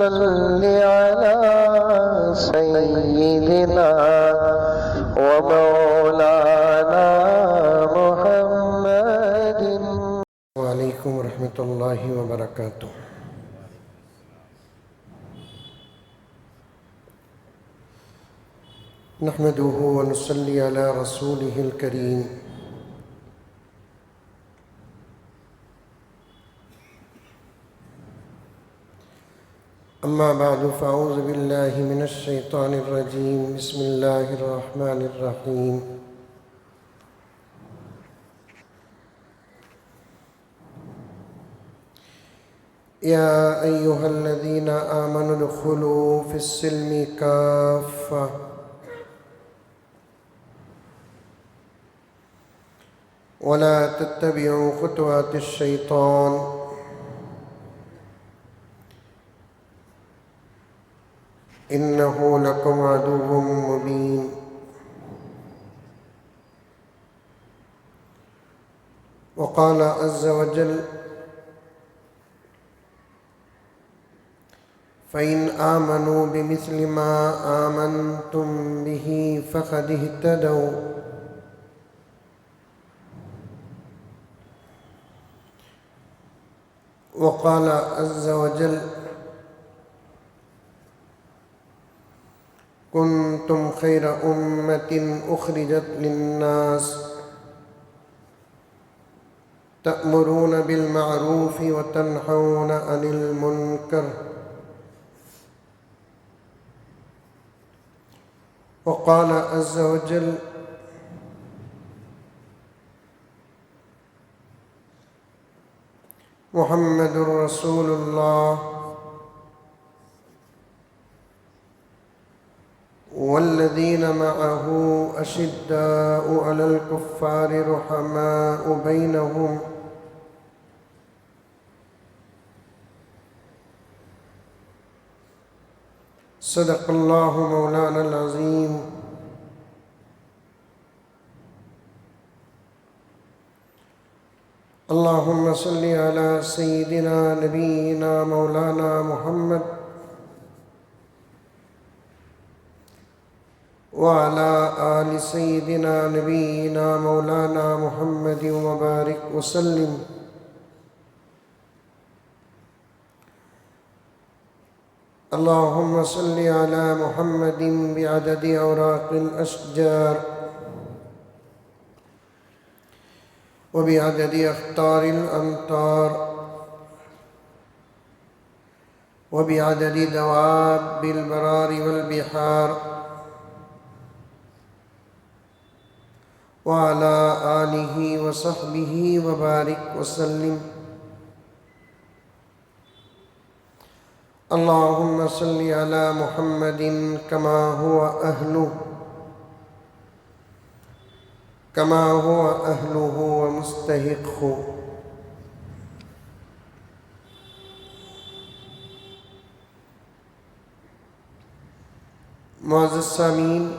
صل على سيدنا ومولانا محمد. وعليكم ورحمة الله وبركاته. نحمده ونصلي على رسوله الكريم. أما بعد فأعوذ بالله من الشيطان الرجيم. بسم الله الرحمن الرحيم. يا أيها الذين آمنوا ادخلوا في السلم كافة ولا تتبعوا خطوات الشيطان إنه لكم عدو مبين. وقال عز وجل: فإن آمنوا بمثل ما آمنتم به فقد اهتدوا وقال عز وجل: كنتم خير أمة أخرجت للناس تأمرون بالمعروف وتنهون عن المنكر. وقال عز وجل: محمد رسول الله والذين معه أشداء على الكفار رحماء بينهم صدق الله مولانا العظيم. اللهم صل على سيدنا نبينا مولانا محمد وعلى آل سيدنا نبينا مولانا محمد وبارك وسلم. اللهم صل على محمد بعدد أوراق الأشجار وبعدد أخطار الأمطار وبعدد دواب البرار والبحار وعلى آله وصحبه وبارك وسلم. اللهم صل على محمد كما هو أهله ومستحقه. معزز سامعین،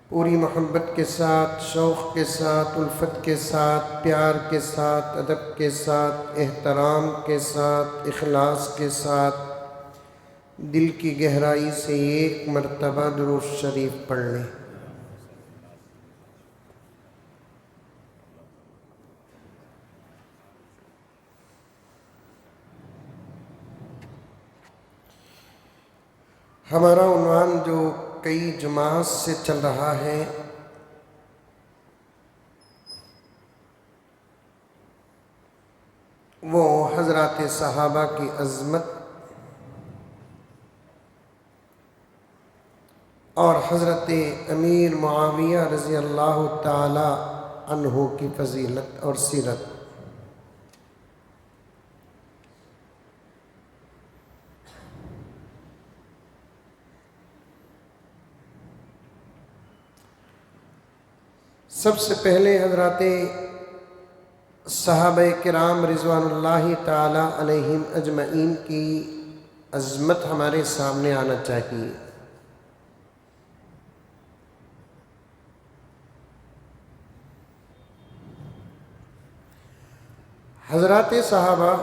پوری محبت کے ساتھ، شوق کے ساتھ، الفت کے ساتھ، پیار کے ساتھ، ادب کے ساتھ، احترام کے ساتھ، اخلاص کے ساتھ دل کی گہرائی سے ایک مرتبہ درود شریف پڑھ لیں۔ ہمارا عنوان جو کئی جماعت سے چل رہا ہے وہ حضرات صحابہ کی عظمت اور حضرت امیر معاویہ رضی اللہ تعالی عنہ کی فضیلت اور سیرت۔ سب سے پہلے حضرات صحابہ کرام رضوان اللہ تعالی علیہم اجمعین کی عظمت ہمارے سامنے آنا چاہیے۔ حضرات صحابہ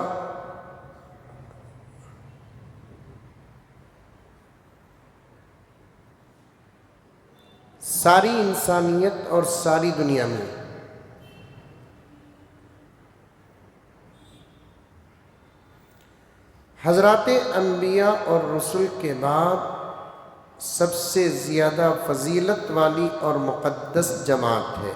ساری انسانیت اور ساری دنیا میں حضرات انبیاء اور رسل کے بعد سب سے زیادہ فضیلت والی اور مقدس جماعت ہے۔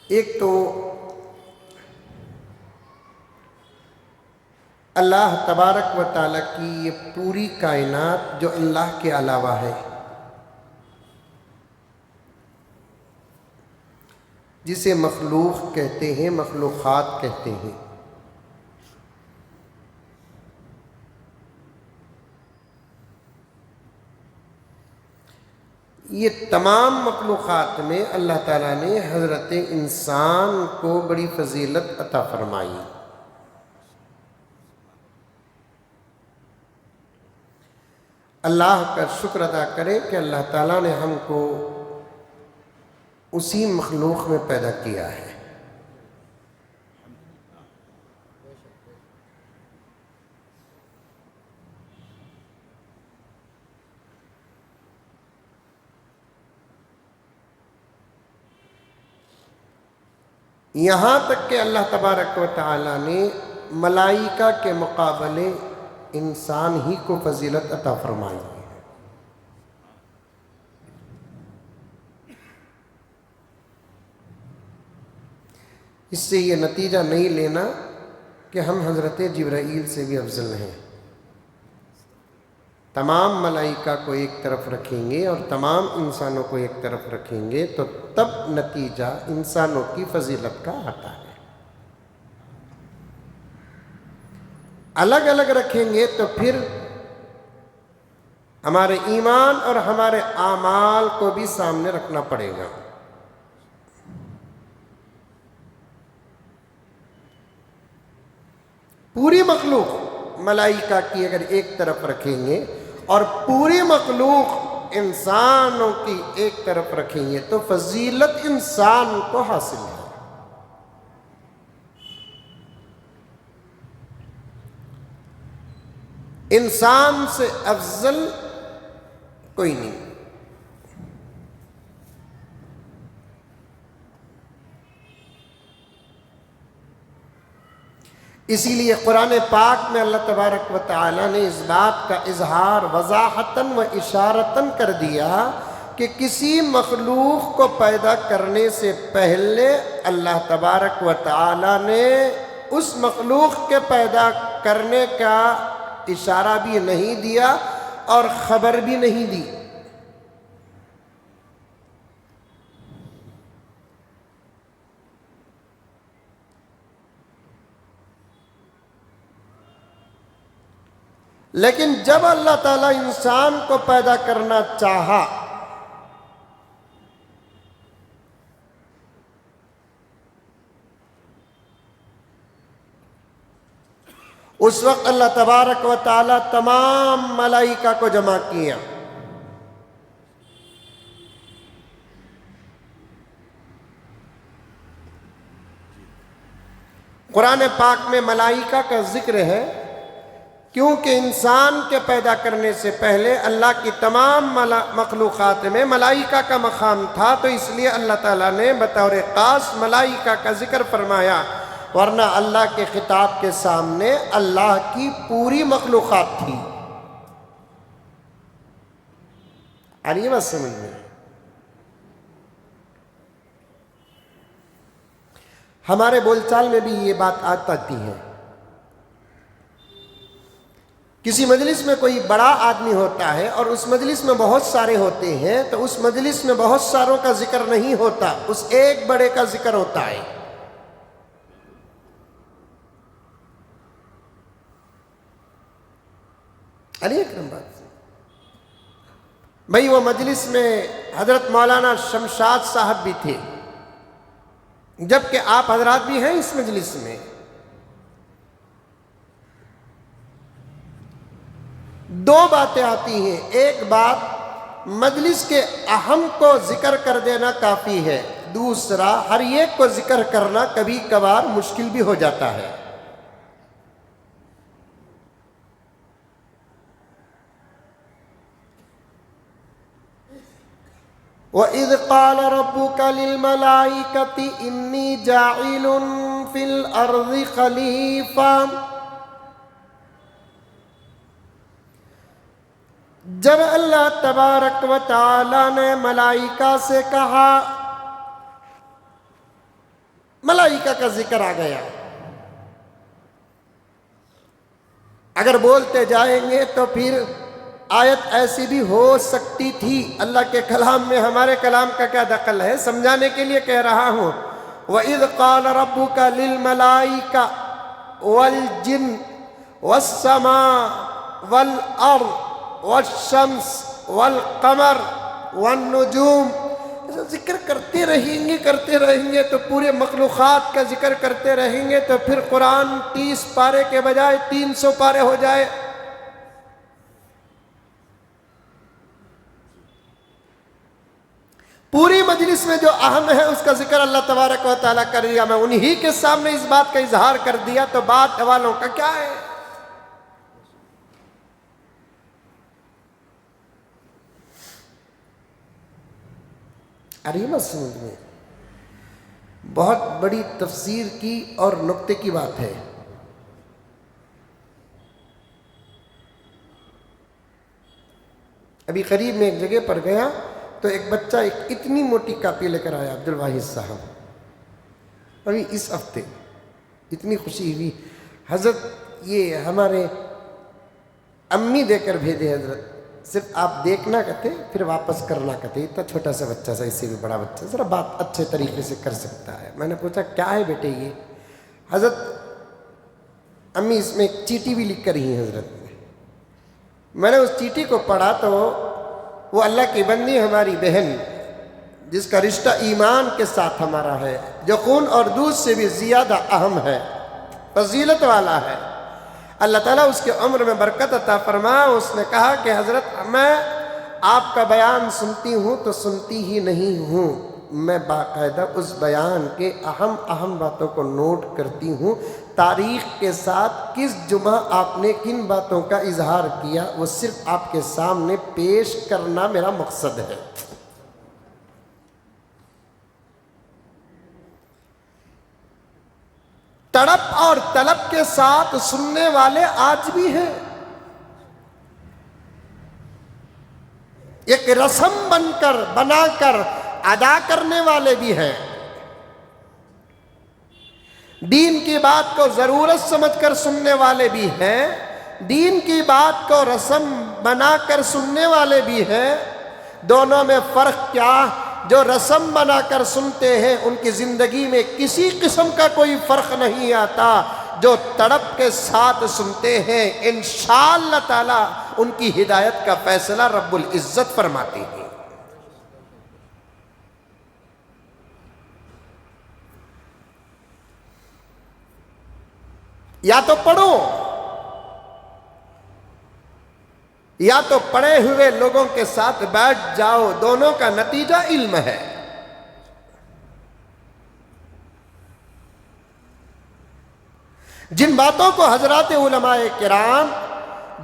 ایک تو اللہ تبارک و تعالیٰ کی یہ پوری کائنات جو اللہ کے علاوہ ہے، جسے مخلوق کہتے ہیں، مخلوقات کہتے ہیں، یہ تمام مخلوقات میں اللہ تعالیٰ نے حضرت انسان کو بڑی فضیلت عطا فرمائی۔ اللہ کا شکر ادا کرے کہ اللہ تعالیٰ نے ہم کو اسی مخلوق میں پیدا کیا ہے۔ یہاں تک کہ اللہ تبارک و تعالیٰ نے ملائکہ کے مقابلے انسان ہی کو فضیلت عطا فرمائی ہے۔ اس سے یہ نتیجہ نہیں لینا کہ ہم حضرت جبرائیل سے بھی افضل ہیں۔ تمام ملائکہ کو ایک طرف رکھیں گے اور تمام انسانوں کو ایک طرف رکھیں گے تو تب نتیجہ انسانوں کی فضیلت کا آتا ہے۔ الگ الگ رکھیں گے تو پھر ہمارے ایمان اور ہمارے اعمال کو بھی سامنے رکھنا پڑے گا۔ پوری مخلوق ملائکہ کی اگر ایک طرف رکھیں گے اور پوری مخلوق انسانوں کی ایک طرف رکھیں گے تو فضیلت انسان کو حاصل ہے۔ انسان سے افضل کوئی نہیں۔ اسی لیے قرآن پاک میں اللہ تبارک و تعالیٰ نے اس بات کا اظہار وضاحتاً و اشارتاً کر دیا کہ کسی مخلوق کو پیدا کرنے سے پہلے اللہ تبارک و تعالیٰ نے اس مخلوق کے پیدا کرنے کا اشارہ بھی نہیں دیا اور خبر بھی نہیں دی۔ لیکن جب اللہ تعالیٰ انسان کو پیدا کرنا چاہا اس وقت اللہ تبارک و تعالیٰ تمام ملائکہ کو جمع کیا۔ قرآن پاک میں ملائکہ کا ذکر ہے کیونکہ انسان کے پیدا کرنے سے پہلے اللہ کی تمام مخلوقات میں ملائکہ کا مقام تھا، تو اس لیے اللہ تعالیٰ نے بطور خاص ملائکہ کا ذکر فرمایا، ورنہ اللہ کے خطاب کے سامنے اللہ کی پوری مخلوقات تھی۔ آ رہی ہے بات سمجھ میں؟ ہمارے بول چال میں بھی یہ بات آتی ہے۔ کسی مجلس میں کوئی بڑا آدمی ہوتا ہے اور اس مجلس میں بہت سارے ہوتے ہیں تو اس مجلس میں بہت ساروں کا ذکر نہیں ہوتا، اس ایک بڑے کا ذکر ہوتا ہے۔ علی اکرم بات بھائی، وہ مجلس میں حضرت مولانا شمشاد صاحب بھی تھے، جبکہ آپ حضرات بھی ہیں اس مجلس میں۔ دو باتیں آتی ہیں، ایک بات مجلس کے اہم کو ذکر کر دینا کافی ہے، دوسرا ہر ایک کو ذکر کرنا کبھی کبھار مشکل بھی ہو جاتا ہے۔ وَإِذْ قَالَ رَبُّكَ لِلْمَلَائِكَةِ إِنِّي جَاعِلٌ فِي الْأَرْضِ خَلِيفَةً، جب اللہ تبارک و تعالی نے ملائکہ سے کہا، ملائکہ کا ذکر آ گیا۔ اگر بولتے جائیں گے تو پھر آیت ایسی بھی ہو سکتی تھی۔ اللہ کے کلام میں ہمارے کلام کا کیا دخل ہے، سمجھانے کے لیے کہہ رہا ہوں۔ وَإِذْ قَالَ رَبُّكَ لِلْمَلَائِكَةِ وَالْجِنِّ وَالسَّمَاءِ وَالْأَرْضِ وَالشَّمْسِ وَالْقَمَرِ وَالنُّجُومِ، ذکر کرتے رہیں گے تو پورے مخلوقات کا ذکر کرتے رہیں گے تو پھر قرآن 30 پارے کے بجائے 300 پارے ہو جائے۔ پوری مجلس میں جو اہم ہے اس کا ذکر اللہ تبارک و تعالیٰ کر دیا، میں انہی کے سامنے اس بات کا اظہار کر دیا تو بات والوں کا کیا ہے؟ ارے سمجھ میں بہت بڑی تفسیر کی اور نقطے کی بات ہے۔ ابھی قریب میں ایک جگہ پر گیا تو ایک بچہ ایک اتنی موٹی کاپی لے کر آیا، عبدالواحد صاحب، ابھی اس ہفتے اتنی خوشی ہوئی، حضرت یہ ہمارے امی دے کر بھیجے حضرت، صرف آپ دیکھنا کہتے پھر واپس کرنا کہتے، اتنا چھوٹا سا بچہ سا، اس سے بھی بڑا بچہ ذرا بات اچھے طریقے سے کر سکتا ہے۔ میں نے پوچھا کیا ہے بیٹے یہ؟ حضرت امی اس میں ایک چیٹی بھی لکھ کر ہی ہیں حضرت۔ میں نے اس چیٹی کو پڑھا تو وہ اللہ کی بندی ہماری بہن جس کا رشتہ ایمان کے ساتھ ہمارا ہے، جو خون اور دودھ سے بھی زیادہ اہم ہے، فضیلت والا ہے، اللہ تعالیٰ اس کے عمر میں برکت عطا فرما۔ اس نے کہا کہ حضرت میں آپ کا بیان سنتی ہوں تو سنتی ہی نہیں ہوں، میں باقاعدہ اس بیان کے اہم باتوں کو نوٹ کرتی ہوں، تاریخ کے ساتھ کس جمعہ آپ نے کن باتوں کا اظہار کیا وہ صرف آپ کے سامنے پیش کرنا میرا مقصد ہے۔ تڑپ اور طلب کے ساتھ سننے والے آج بھی ہیں، ایک رسم بنا کر ادا کرنے والے بھی ہیں، دین کی بات کو ضرورت سمجھ کر سننے والے بھی ہیں، دین کی بات کو رسم بنا کر سننے والے بھی ہیں۔ دونوں میں فرق کیا؟ جو رسم بنا کر سنتے ہیں ان کی زندگی میں کسی قسم کا کوئی فرق نہیں آتا، جو تڑپ کے ساتھ سنتے ہیں انشاءاللہ تعالی ان کی ہدایت کا فیصلہ رب العزت فرماتے ہیں۔ یا تو پڑھو یا تو پڑھے ہوئے لوگوں کے ساتھ بیٹھ جاؤ، دونوں کا نتیجہ علم ہے۔ جن باتوں کو حضرات علماء کرام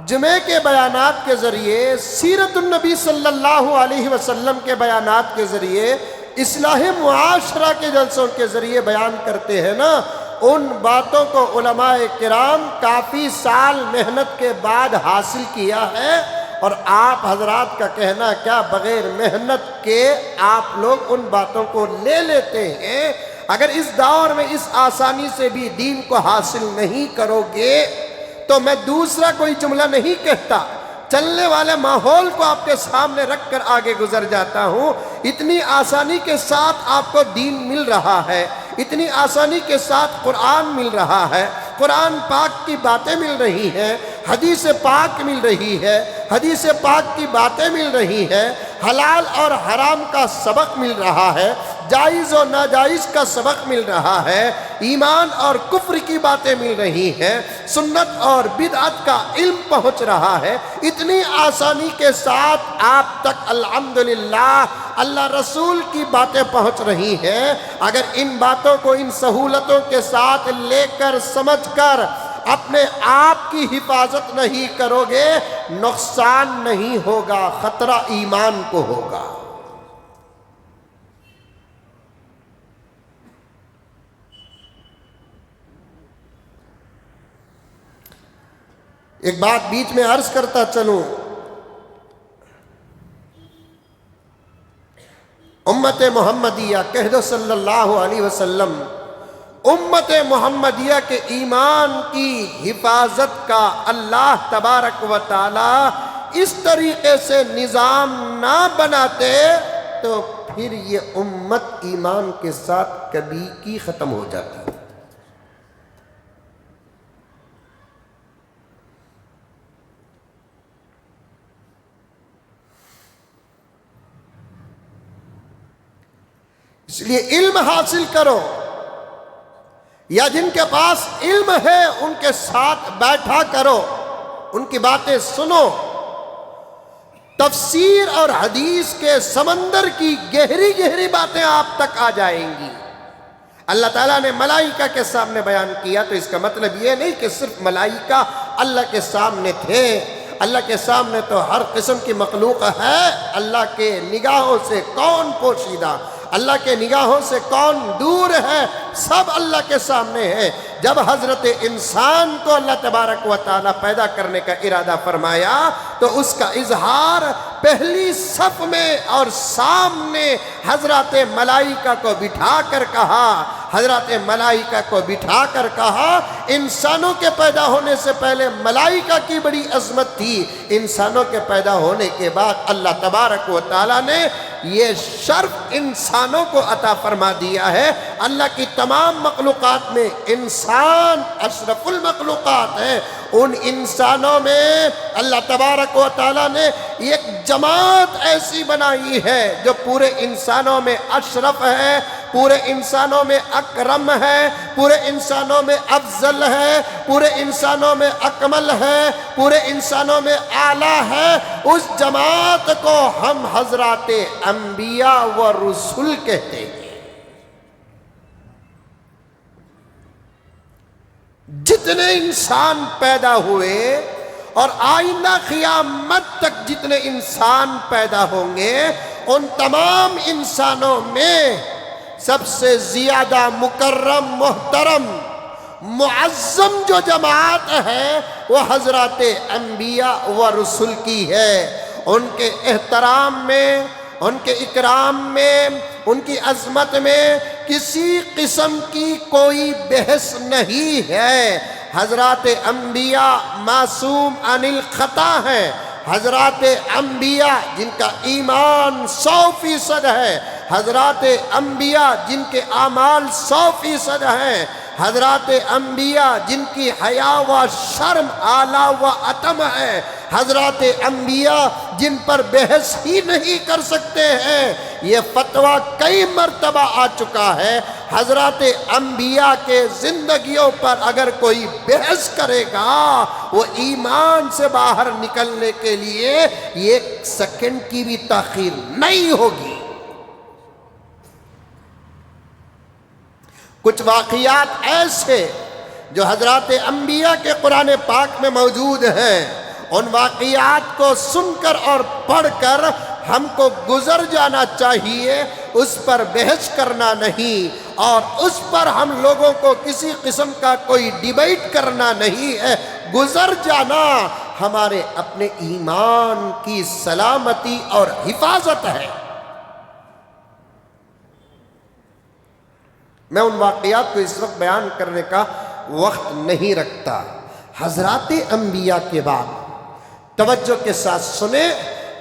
جمعے کے بیانات کے ذریعے، سیرت النبی صلی اللہ علیہ وسلم کے بیانات کے ذریعے، اصلاح معاشرہ کے جلسوں کے ذریعے بیان کرتے ہیں نا، ان باتوں کو علماء کرام کافی سال محنت کے بعد حاصل کیا ہے، اور آپ حضرات کا کہنا کیا بغیر محنت کے آپ لوگ ان باتوں کو لے لیتے ہیں۔ اگر اس دور میں اس آسانی سے بھی دین کو حاصل نہیں کرو گے تو میں دوسرا کوئی جملہ نہیں کہتا، چلنے والے ماحول کو آپ کے سامنے رکھ کر آگے گزر جاتا ہوں۔ اتنی آسانی کے ساتھ آپ کو دین مل رہا ہے، اتنی آسانی کے ساتھ قرآن مل رہا ہے، قرآن پاک کی باتیں مل رہی ہیں، حدیث پاک مل رہی ہے، حدیث پاک کی باتیں مل رہی ہیں، حلال اور حرام کا سبق مل رہا ہے، جائز و ناجائز کا سبق مل رہا ہے، ایمان اور کفر کی باتیں مل رہی ہیں، سنت اور بدعت کا علم پہنچ رہا ہے، اتنی آسانی کے ساتھ آپ تک الحمدللہ اللہ رسول کی باتیں پہنچ رہی ہیں۔ اگر ان باتوں کو ان سہولتوں کے ساتھ لے کر سمجھ کر اپنے آپ کی حفاظت نہیں کرو گے، نقصان نہیں ہوگا، خطرہ ایمان کو ہوگا۔ ایک بات بیچ میں عرض کرتا چلوں، امت محمدیہ کہہ دو صلی اللہ علیہ وسلم، امت محمدیہ کے ایمان کی حفاظت کا اللہ تبارک و تعالی اس طریقے سے نظام نہ بناتے تو پھر یہ امت ایمان کے ساتھ کبھی کی ختم ہو جاتی۔ اس لیے علم حاصل کرو، یا جن کے پاس علم ہے ان کے ساتھ بیٹھا کرو، ان کی باتیں سنو، تفسیر اور حدیث کے سمندر کی گہری گہری باتیں آپ تک آ جائیں گی۔ اللہ تعالیٰ نے ملائکہ کے سامنے بیان کیا تو اس کا مطلب یہ نہیں کہ صرف ملائکہ اللہ کے سامنے تھے، اللہ کے سامنے تو ہر قسم کی مخلوق ہے۔ اللہ کے نگاہوں سے کون پوشیدہ، اللہ کے نگاہوں سے کون دور ہے، سب اللہ کے سامنے ہے۔ جب حضرت انسان کو اللہ تبارک و تعالیٰ پیدا کرنے کا ارادہ فرمایا تو اس کا اظہار پہلی صف میں اور سامنے حضرات ملائکہ کو بٹھا کر کہا، حضرات ملائکہ کو بٹھا کر کہا۔ انسانوں کے پیدا ہونے سے پہلے ملائکہ کی بڑی عظمت تھی، انسانوں کے پیدا ہونے کے بعد اللہ تبارک و تعالیٰ نے یہ شرف انسانوں کو عطا فرما دیا ہے۔ اللہ کی تمام مخلوقات میں انسان اشرف المخلوقات ہے، ان انسانوں میں اللہ تبارک و تعالیٰ نے ایک جماعت ایسی بنائی ہے جو پورے انسانوں میں اشرف ہے، پورے انسانوں میں اکرم ہے، پورے انسانوں میں افضل ہے، پورے انسانوں میں اکمل ہے، پورے انسانوں میں اعلیٰ ہے۔ اس جماعت کو ہم حضرات انبیاء و رسول کہتے ہیں۔ جتنے انسان پیدا ہوئے اور آئندہ قیامت تک جتنے انسان پیدا ہوں گے، ان تمام انسانوں میں سب سے زیادہ مکرم، محترم، معظم جو جماعت ہے وہ حضرات انبیاء و رسول کی ہے۔ ان کے احترام میں، ان کے اکرام میں، ان کی عظمت میں کسی قسم کی کوئی بحث نہیں ہے۔ حضرات انبیاء معصوم عن الخطا ہیں، حضرات انبیاء جن کا ایمان 100% ہے، حضرات انبیاء جن کے اعمال 100% ہیں، حضرات انبیاء جن کی حیا و شرم اعلیٰ و اتم ہے، حضرات انبیاء جن پر بحث ہی نہیں کر سکتے ہیں۔ یہ فتویٰ کئی مرتبہ آ چکا ہے، حضرات انبیاء کے زندگیوں پر اگر کوئی بحث کرے گا وہ ایمان سے باہر نکلنے کے لیے ایک سیکنڈ کی بھی تاخیر نہیں ہوگی۔ کچھ واقعات ایسے جو حضرات انبیاء کے قرآن پاک میں موجود ہیں، ان واقعات کو سن کر اور پڑھ کر ہم کو گزر جانا چاہیے، اس پر بحث کرنا نہیں، اور اس پر ہم لوگوں کو کسی قسم کا کوئی ڈیبیٹ کرنا نہیں ہے۔ گزر جانا ہمارے اپنے ایمان کی سلامتی اور حفاظت ہے۔ میں ان واقعات کو اس وقت بیان کرنے کا وقت نہیں رکھتا۔ حضرات انبیاء کے بعد توجہ کے ساتھ سنیں،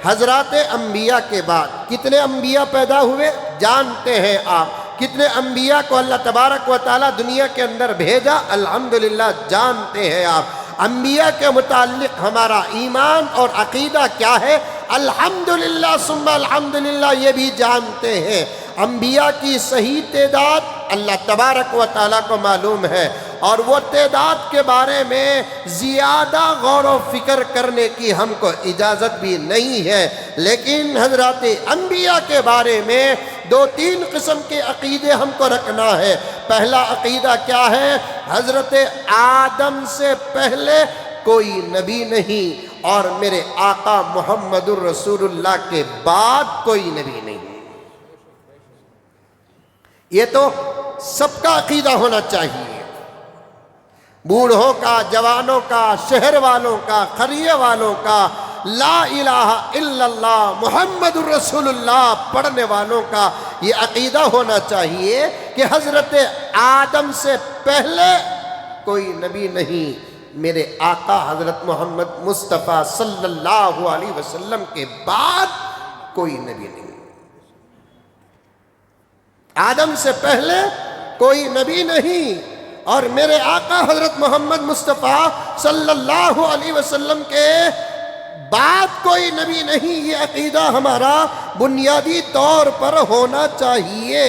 حضرات انبیاء کے بعد کتنے انبیاء پیدا ہوئے جانتے ہیں آپ؟ کتنے انبیاء کو اللہ تبارک و تعالیٰ دنیا کے اندر بھیجا الحمدللہ جانتے ہیں آپ؟ انبیاء کے متعلق ہمارا ایمان اور عقیدہ کیا ہے الحمدللہ ثم الحمدللہ یہ بھی جانتے ہیں۔ انبیاء کی صحیح تعداد اللہ تبارک و تعالیٰ کو معلوم ہے، اور وہ تعداد کے بارے میں زیادہ غور و فکر کرنے کی ہم کو اجازت بھی نہیں ہے، لیکن حضرات انبیاء کے بارے میں 2-3 قسم کے عقیدے ہم کو رکھنا ہے۔ پہلا عقیدہ کیا ہے؟ حضرت آدم سے پہلے کوئی نبی نہیں، اور میرے آقا محمد الرسول اللہ کے بعد کوئی نبی نہیں۔ یہ تو سب کا عقیدہ ہونا چاہیے، بوڑھوں کا، جوانوں کا، شہر والوں کا، قریے والوں کا، لا الہ الا اللہ محمد الرسول اللہ پڑھنے والوں کا یہ عقیدہ ہونا چاہیے کہ حضرت آدم سے پہلے کوئی نبی نہیں، میرے آقا حضرت محمد مصطفیٰ صلی اللہ علیہ وسلم کے بعد کوئی نبی نہیں۔ آدم سے پہلے کوئی نبی نہیں، اور میرے آقا حضرت محمد مصطفیٰ صلی اللہ علیہ وسلم کے بعد کوئی نبی نہیں۔ یہ عقیدہ ہمارا بنیادی طور پر ہونا چاہیے،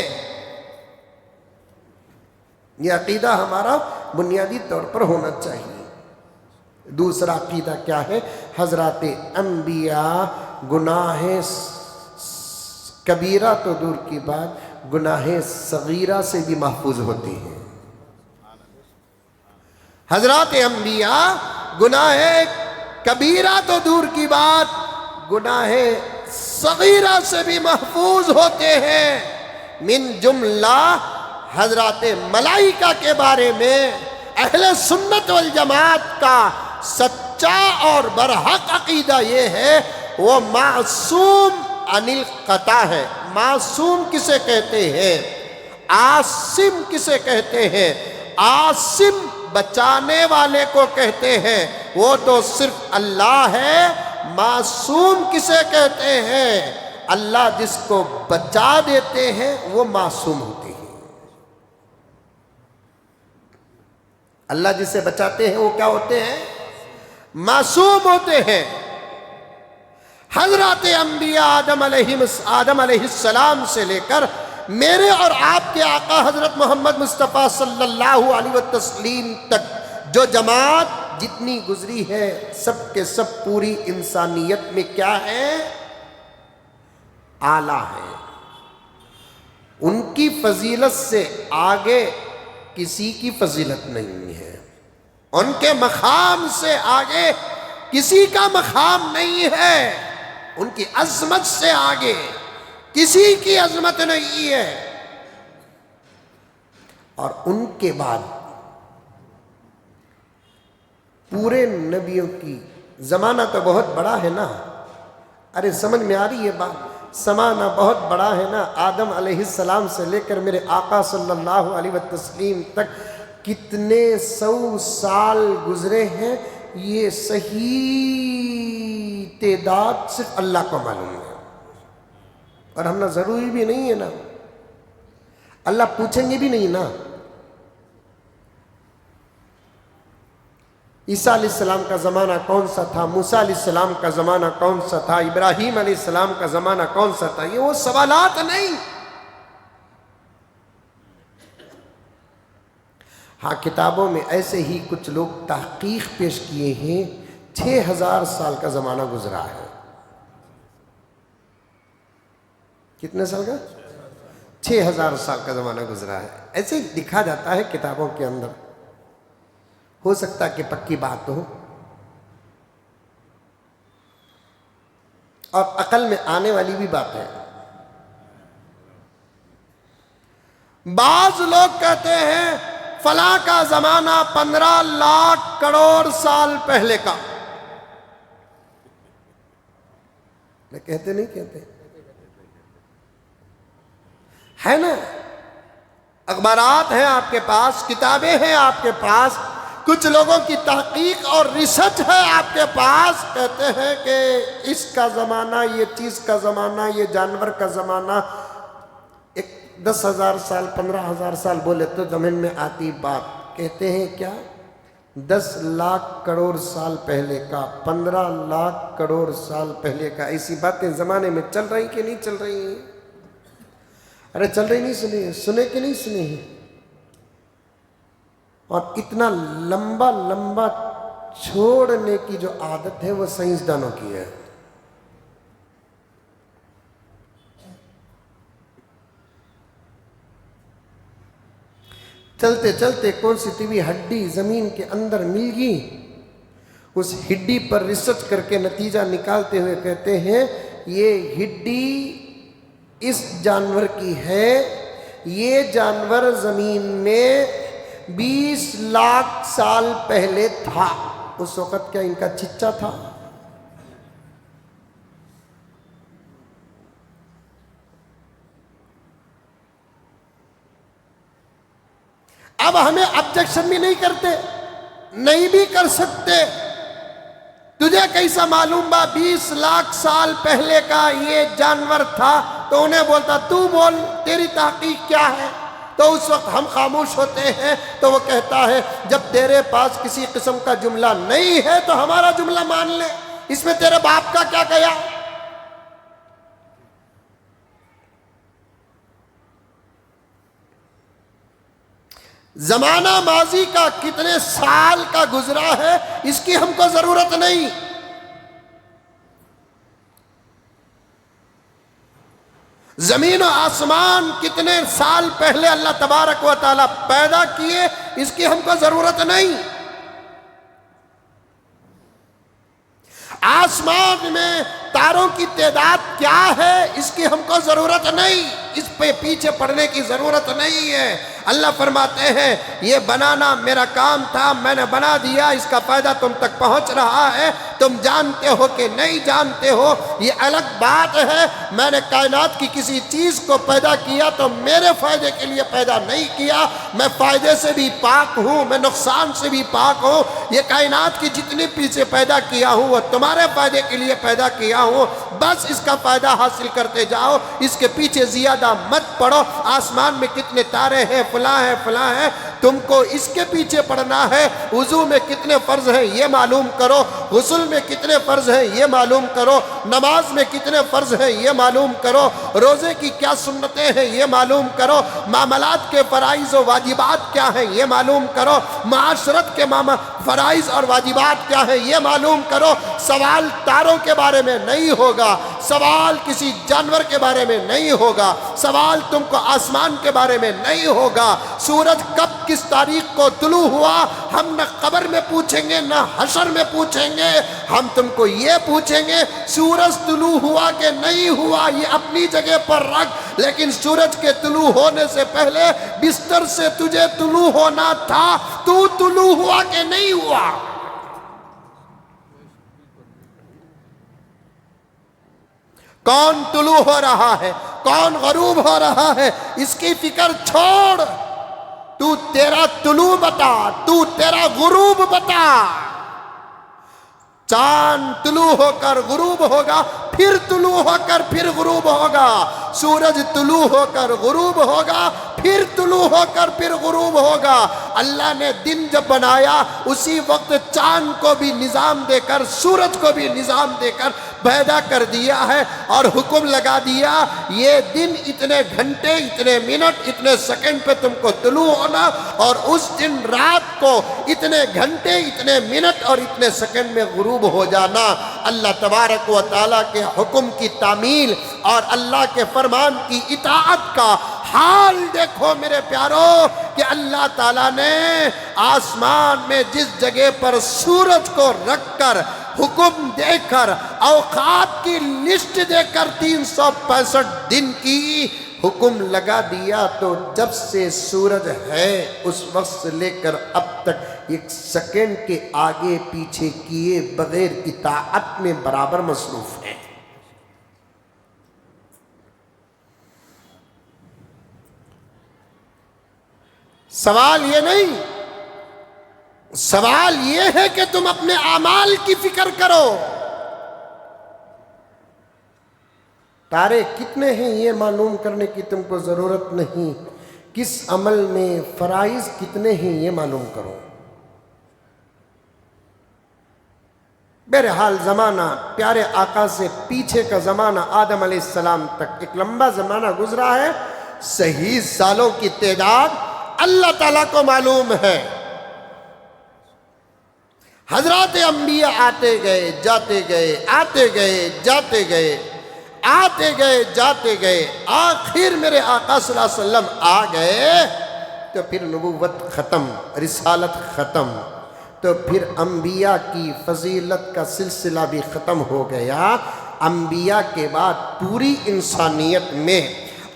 یہ عقیدہ ہمارا بنیادی طور پر ہونا چاہیے۔ دوسرا عقیدہ کیا ہے؟ حضرات انبیاء گناہ کبیرہ تو دور کی بات، گناہ صغیرہ سے بھی محفوظ ہوتے ہیں۔ حضرات انبیاء گناہ کبیرہ تو دور کی بات، گناہ صغیرہ سے بھی محفوظ ہوتے ہیں۔ من جملہ حضرات ملائکہ کے بارے میں اہل سنت والجماعت کا سچا اور برحق عقیدہ یہ ہے وہ معصوم عن الخطا ہے۔ معصوم کسے کہتے ہیں؟ عاصم کسے کہتے ہیں؟ عاصم بچانے والے کو کہتے ہیں، وہ تو صرف اللہ ہے۔ معصوم کسے کہتے ہیں؟ اللہ جس کو بچا دیتے ہیں وہ معصوم ہوتے ہیں۔ اللہ جسے بچاتے ہیں وہ کیا ہوتے ہیں؟ معصوم ہوتے ہیں۔ حضرات انبیاء آدم علیہ السلام سے لے کر میرے اور آپ کے آقا حضرت محمد مصطفیٰ صلی اللہ علیہ وسلم تک جو جماعت جتنی گزری ہے، سب کے سب پوری انسانیت میں کیا ہے؟ اعلیٰ ہے۔ ان کی فضیلت سے آگے کسی کی فضیلت نہیں ہے، ان کے مقام سے آگے کسی کا مقام نہیں ہے، ان کی عظمت سے آگے کسی کی عظمت نہیں ہے۔ اور ان کے بعد پورے نبیوں کی زمانہ تو بہت بڑا ہے نا، ارے سمجھ میں آ رہی ہے بات؟ زمانہ بہت بڑا ہے نا۔ آدم علیہ السلام سے لے کر میرے آقا صلی اللہ علیہ وسلم تک کتنے 100 سال گزرے ہیں، یہ صحیح تعداد صرف اللہ کو معلوم ہے، اور ہم نہ ضروری بھی نہیں ہے نا، اللہ پوچھیں گے بھی نہیں نا۔ عیسیٰ علیہ السلام کا زمانہ کون سا تھا؟ موسیٰ علیہ السلام کا زمانہ کون سا تھا؟ ابراہیم علیہ السلام کا زمانہ کون سا تھا؟ یہ وہ سوالات نہیں۔ ہاں، کتابوں میں ایسے ہی کچھ لوگ تحقیق پیش کیے ہیں، 6000 سال کا زمانہ گزرا ہے۔ کتنے سال کا؟ 6000 سال کا زمانہ گزرا ہے، ایسے ہی لکھا جاتا ہے کتابوں کے اندر، ہو سکتا ہے کہ پکی بات ہو، اور عقل میں آنے والی بھی بات ہے۔ بعض لوگ کہتے ہیں فلاں کا زمانہ 15 لاکھ کروڑ سال پہلے کا، میں کہتے نہیں کہتے ہے نا؟ اخبارات ہیں آپ کے پاس، کتابیں ہیں آپ کے پاس، کچھ لوگوں کی تحقیق اور ریسرچ ہے آپ کے پاس، کہتے ہیں کہ اس کا زمانہ، یہ چیز کا زمانہ، یہ جانور کا زمانہ 10,000 سال 15,000 سال بولے تو زمین میں آتی بات، کہتے ہیں کیا 10 لاکھ کروڑ سال پہلے کا، 15 لاکھ کروڑ سال پہلے کا، ایسی باتیں زمانے میں چل رہی کہ نہیں چل رہی ہیں؟ ارے چل رہی نہیں سنی، سنے کہ نہیں سنی؟ اور اتنا لمبا لمبا چھوڑنے کی جو عادت ہے وہ سائنسدانوں کی ہے۔ چلتے چلتے کون سی طبی ہڈی زمین کے اندر مل گئی، اس ہڈی پر ریسرچ کر کے نتیجہ نکالتے ہوئے کہتے ہیں یہ ہڈی اس جانور کی ہے، یہ جانور زمین میں 20 لاکھ سال پہلے تھا۔ اس وقت کیا ان کا چچا تھا؟ اب ہمیں آبجیکشن بھی نہیں کرتے، نہیں بھی کر سکتے۔ تجھے کیسا معلوم با 20 لاکھ سال پہلے کا یہ جانور تھا؟ تو انہیں بولتا تو بول تیری تحقیق کیا ہے؟ تو اس وقت ہم خاموش ہوتے ہیں، تو وہ کہتا ہے جب تیرے پاس کسی قسم کا جملہ نہیں ہے تو ہمارا جملہ مان لے، اس میں تیرے باپ کا کیا گیا؟ زمانہ ماضی کا کتنے سال کا گزرا ہے اس کی ہم کو ضرورت نہیں۔ زمین و آسمان کتنے سال پہلے اللہ تبارک و تعالی پیدا کیے اس کی ہم کو ضرورت نہیں۔ آسمان میں تاروں کی تعداد کیا ہے اس کی ہم کو ضرورت نہیں، اس پہ پیچھے پڑنے کی ضرورت نہیں ہے۔ اللہ فرماتے ہیں یہ بنانا میرا کام تھا، میں نے بنا دیا، اس کا فائدہ تم تک پہنچ رہا ہے، تم جانتے ہو کہ نہیں جانتے ہو یہ الگ بات ہے۔ میں نے کائنات کی کسی چیز کو پیدا کیا تو میرے فائدے کے لیے پیدا نہیں کیا، میں فائدے سے بھی پاک ہوں، میں نقصان سے بھی پاک ہوں۔ یہ کائنات کی جتنی پیچھے پیدا کیا ہوں وہ تمہارے فائدے کے لیے پیدا کیا ہوں، بس اس کا فائدہ حاصل کرتے جاؤ، اس کے پیچھے زیادہ مت پڑو۔ آسمان میں کتنے تارے ہیں، فلاں ہے فلاں ہے، تم کو اس کے پیچھے پڑنا ہے۔ وضو میں کتنے فرض ہیں یہ معلوم کرو، غسل میں کتنے فرض ہیں یہ معلوم کرو، نماز میں کتنے فرض ہیں یہ معلوم کرو، روزے کی کیا سنتیں ہیں یہ معلوم کرو، معاملات کے فرائض و واجبات کیا ہیں یہ معلوم کرو، معاشرت کے فرائض اور واجبات کیا ہیں یہ معلوم کرو۔ سوال تاروں کے بارے میں نہیں ہوگا، سوال کسی جانور کے بارے میں نہیں ہوگا، سوال تم کو آسمان کے بارے میں نہیں ہوگا۔ سورج کب کس تاریخ کو طلوع ہوا ہم نہ قبر میں پوچھیں گے نہ حشر میں پوچھیں گے، ہم تم کو یہ پوچھیں گے سورج طلوع ہوا کہ نہیں ہوا یہ اپنی جگہ پر رکھ، لیکن سورج کے طلوع ہونے سے پہلے بستر سے تجھے طلوع ہونا تھا، تو طلوع ہوا کہ نہیں ہوا؟ کون طلوع ہو رہا ہے، کون غروب ہو رہا ہے، اس کی فکر چھوڑ، تو تیرا طلوع بتا، تو تیرا غروب بتا۔ چاند طلوع ہو کر غروب ہوگا، پھر طلوع ہو کر پھر غروب ہوگا، سورج طلوع ہو کر غروب ہوگا، پھر طلوع ہو کر پھر غروب ہوگا۔ اللہ نے دن جب بنایا اسی وقت چاند کو بھی نظام دے کر، سورج کو بھی نظام دے کر پیدا کر دیا ہے، اور حکم لگا دیا یہ دن اتنے گھنٹے، اتنے منٹ، اتنے سیکنڈ پہ تم کو طلوع ہونا، اور اس دن رات کو اتنے گھنٹے، اتنے منٹ اور اتنے سیکنڈ میں غروب ہو جانا۔ اللہ تبارک و تعالیٰ کے حکم کی تعمیل اور اللہ کے فرمان کی اطاعت کا حال دیکھو میرے پیارو، کہ اللہ تعالیٰ نے آسمان میں جس جگہ پر سورج کو رکھ کر، حکم دے کر، اوقات کی لسٹ دے کر 365 دن کی حکم لگا دیا، تو جب سے سورج ہے اس وقت سے لے کر اب تک ایک سیکنڈ کے آگے پیچھے کیے بغیر اطاعت میں برابر مصروف ہے۔ سوال یہ نہیں، سوال یہ ہے کہ تم اپنے اعمال کی فکر کرو۔ تارے کتنے ہیں یہ معلوم کرنے کی تم کو ضرورت نہیں، کس عمل میں فرائض کتنے ہیں یہ معلوم کرو۔ بہرحال زمانہ پیارے آقا سے پیچھے کا زمانہ آدم علیہ السلام تک ایک لمبا زمانہ گزرا ہے، صحیح سالوں کی تعداد اللہ تعالیٰ کو معلوم ہے۔ حضرات انبیاء آتے گئے جاتے گئے، آتے گئے جاتے گئے، آتے گئے جاتے گئے، آخر میرے آقا صلی اللہ علیہ وسلم آ گئے تو پھر نبوت ختم، رسالت ختم، تو پھر انبیاء کی فضیلت کا سلسلہ بھی ختم ہو گیا۔ انبیاء کے بعد پوری انسانیت میں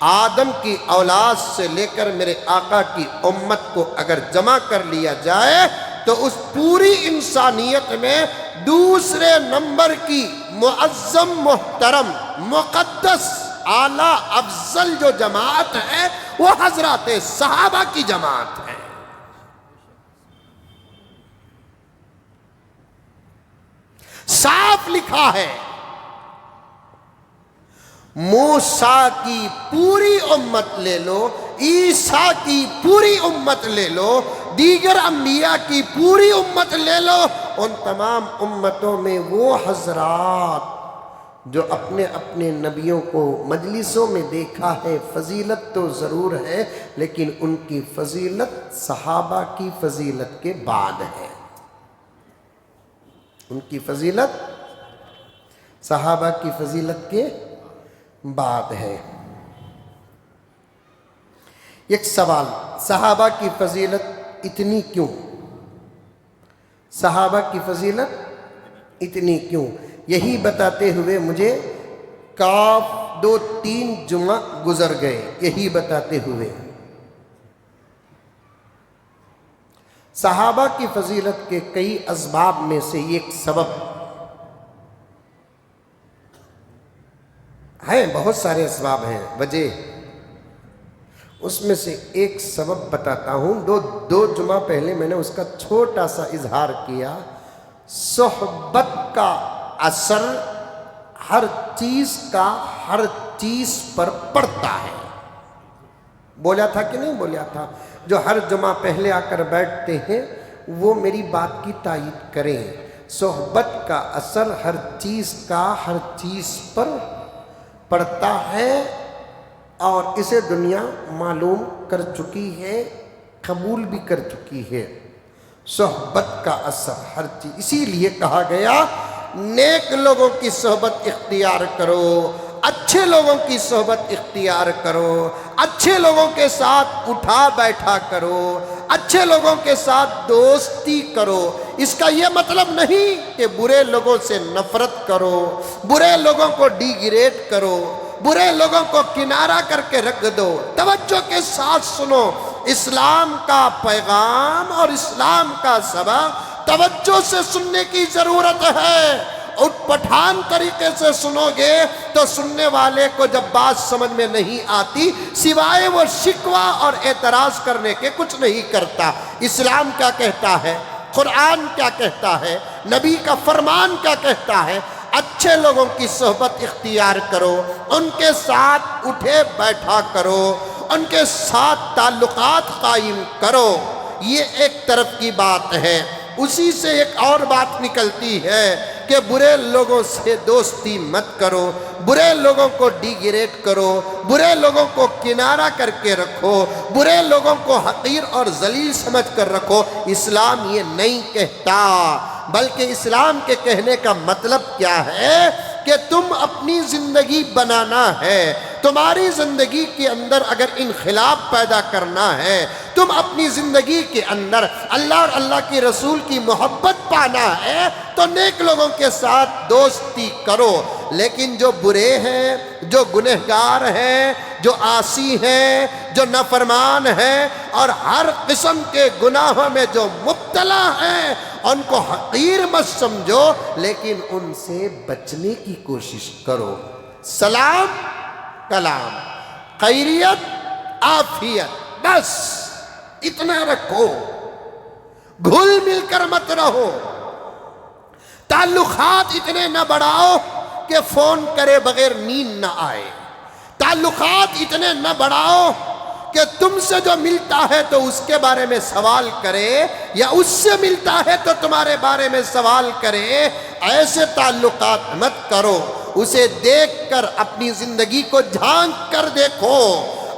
آدم کی اولاد سے لے کر میرے آقا کی امت کو اگر جمع کر لیا جائے تو اس پوری انسانیت میں دوسرے نمبر کی معظم، محترم، مقدس، اعلیٰ، افضل جو جماعت ہے وہ حضرات صحابہ کی جماعت ہے۔ صاف لکھا ہے، موسیٰ کی پوری امت لے لو، عیسیٰ کی پوری امت لے لو، دیگر انبیاء کی پوری امت لے لو، ان تمام امتوں میں وہ حضرات جو اپنے اپنے نبیوں کو مجلسوں میں دیکھا ہے، فضیلت تو ضرور ہے لیکن ان کی فضیلت صحابہ کی فضیلت کے بعد ہے۔ ان کی فضیلت صحابہ کی فضیلت کے بعد ہے۔ ایک سوال، صحابہ کی فضیلت اتنی کیوں؟ صحابہ کی فضیلت اتنی کیوں؟ یہی بتاتے ہوئے مجھے کاف 2-3 جمعہ گزر گئے، یہی بتاتے ہوئے صحابہ کی فضیلت کے کئی اسباب میں سے ایک سبب ہیں، بہت سارے اسباب ہیں، وجہ، اس میں سے ایک سبب بتاتا ہوں۔ دو جمعہ پہلے میں نے اس کا چھوٹا سا اظہار کیا۔ صحبت کا اثر ہر چیز کا ہر چیز پر پڑتا ہے۔ بولا تھا کہ نہیں بولا تھا؟ جو ہر جمعہ پہلے آ کر بیٹھتے ہیں وہ میری بات کی تائید کریں۔ صحبت کا اثر ہر چیز کا ہر چیز پر پڑتا ہے اور اسے دنیا معلوم کر چکی ہے، قبول بھی کر چکی ہے۔ صحبت کا اثر ہر چیز، اسی لیے کہا گیا نیک لوگوں کی صحبت اختیار کرو، اچھے لوگوں کی صحبت اختیار کرو، اچھے لوگوں کے ساتھ اٹھا بیٹھا کرو، اچھے لوگوں کے ساتھ دوستی کرو۔ اس کا یہ مطلب نہیں کہ برے لوگوں سے نفرت کرو، برے لوگوں کو ڈی گریڈ کرو، برے لوگوں کو کنارہ کر کے رکھ دو۔ توجہ کے ساتھ سنو، اسلام کا پیغام اور اسلام کا سبق توجہ سے سننے کی ضرورت ہے۔ اٹھ پٹھان طریقے سے سنو گے تو سننے والے کو جب بات سمجھ میں نہیں آتی سوائے وہ شکوہ اور اعتراض کرنے کے کچھ نہیں کرتا۔ اسلام کیا کہتا ہے، قرآن کیا کہتا ہے، نبی کا فرمان کیا کہتا ہے؟ اچھے لوگوں کی صحبت اختیار کرو، ان کے ساتھ اٹھے بیٹھا کرو، ان کے ساتھ تعلقات قائم کرو۔ یہ ایک طرف کی بات ہے۔ اسی سے ایک اور بات نکلتی ہے کہ برے لوگوں سے دوستی مت کرو، برے لوگوں کو ڈی گریڈ کرو، برے لوگوں کو کنارہ کر کے رکھو، برے لوگوں کو حقیر اور ذلیل سمجھ کر رکھو۔ اسلام یہ نہیں کہتا، بلکہ اسلام کے کہنے کا مطلب کیا ہے کہ تم اپنی زندگی بنانا ہے، تمہاری زندگی کے اندر اگر انقلاب پیدا کرنا ہے، تم اپنی زندگی کے اندر اللہ اور اللہ کی رسول کی محبت پانا ہے تو نیک لوگوں کے ساتھ دوستی کرو۔ لیکن جو برے ہیں، جو گنہگار ہیں، جو عاصی ہیں، جو نافرمان ہیں اور ہر قسم کے گناہوں میں جو مبتلا ہیں، ان کو حقیر مت سمجھو لیکن ان سے بچنے کی کوشش کرو۔ سلام، کلام، خیریت، عافیت، بس اتنا رکھو، گھل مل کر مت رہو۔ تعلقات اتنے نہ بڑھاؤ کہ فون کرے بغیر نیند نہ آئے، تعلقات اتنے نہ بڑھاؤ کہ تم سے جو ملتا ہے تو اس کے بارے میں سوال کرے یا اس سے ملتا ہے تو تمہارے بارے میں سوال کرے۔ ایسے تعلقات مت کرو، اسے دیکھ کر اپنی زندگی کو جھانک کر دیکھو،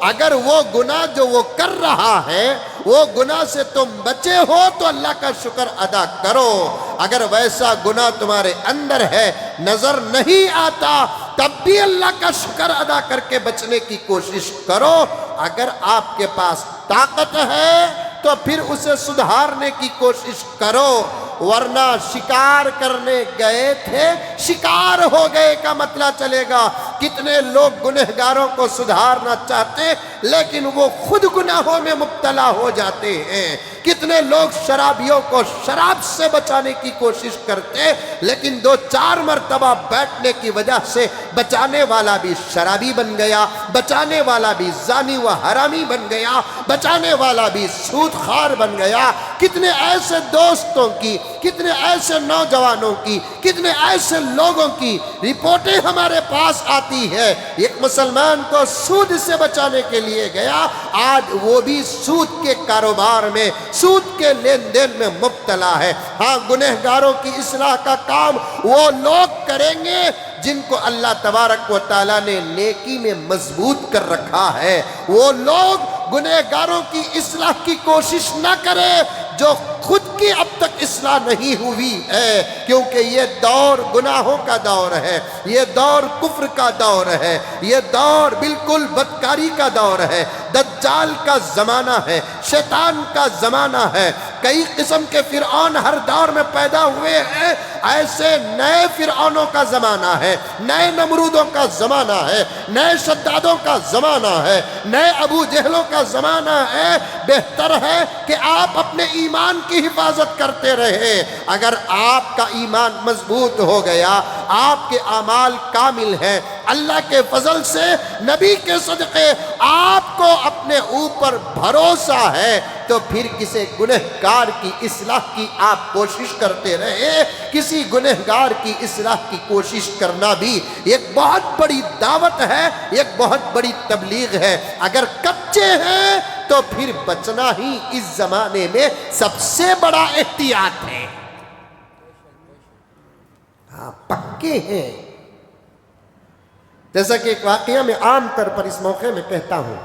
اگر وہ گناہ جو وہ کر رہا ہے وہ گناہ سے تم بچے ہو تو اللہ کا شکر ادا کرو. اگر ویسا گناہ تمہارے اندر ہے نظر نہیں آتا تب بھی اللہ کا شکر ادا کر کے بچنے کی کوشش کرو. اگر آپ کے پاس طاقت ہے تو پھر اسے سدھارنے کی کوشش کرو، ورنہ شکار کرنے گئے تھے شکار ہو گئے کا مطلب چلے گا. کتنے لوگ گنہگاروں کو سدھارنا چاہتے لیکن وہ خود گناہوں میں مبتلا ہو جاتے ہیں. کتنے لوگ شرابیوں کو شراب سے بچانے کی کوشش کرتے لیکن 2-4 مرتبہ بیٹھنے کی وجہ سے بچانے والا بھی شرابی بن گیا، بچانے والا بھی زانی و حرامی بن گیا، بچانے والا بھی سود خار بن گیا. کتنے ایسے دوستوں کی، کتنے ایسے نوجوانوں کی، کتنے ایسے لوگوں کی رپورٹیں ہمارے پاس آتی ہے. ایک مسلمان کو سود سے بچانے کے لیے گیا، آج وہ بھی سود کے کاروبار میں، سود کے لین دین میں مبتلا ہے. ہاں، گنہگاروں کی اصلاح کا کام وہ لوگ کریں گے جن کو اللہ تبارک و تعالیٰ نے نیکی میں مضبوط کر رکھا ہے. وہ لوگ گنہگاروں کی اصلاح کی کوشش نہ کریں جو خود کی اب تک اصلاح نہیں ہوئی ہے، کیونکہ یہ دور گناہوں کا دور ہے، یہ دور کفر کا دور ہے، یہ دور بالکل بدکاری کا دور ہے، دجال کا زمانہ ہے، شیطان کا زمانہ ہے. کئی قسم کے فرعون ہر دور میں پیدا ہوئے ہیں. ایسے نئے فرعونوں کا زمانہ ہے، نئے نمرودوں کا زمانہ ہے، نئے شدادوں کا زمانہ ہے، نئے ابو جہلوں کا زمانہ ہے. بہتر ہے کہ آپ اپنے ایمان کی حفاظت کرتے رہے. اگر آپ کا ایمان مضبوط ہو گیا، آپ کے اعمال کامل ہیں، اللہ کے فضل سے، نبی کے صدقے آپ کو اپنے اوپر بھروسہ ہے، تو پھر کسی گنہگار کی اصلاح کی آپ کوشش کرتے رہے. کسی گنہگار کی اصلاح کی کوشش کرنا بھی ایک بہت بڑی دعوت ہے، ایک بہت بڑی تبلیغ ہے. اگر کچے ہیں تو پھر بچنا ہی اس زمانے میں سب سے بڑا احتیاط ہے. ہاں، پکے ہیں. جیسا کہ ایک واقعہ میں عام طور پر اس موقع میں کہتا ہوں،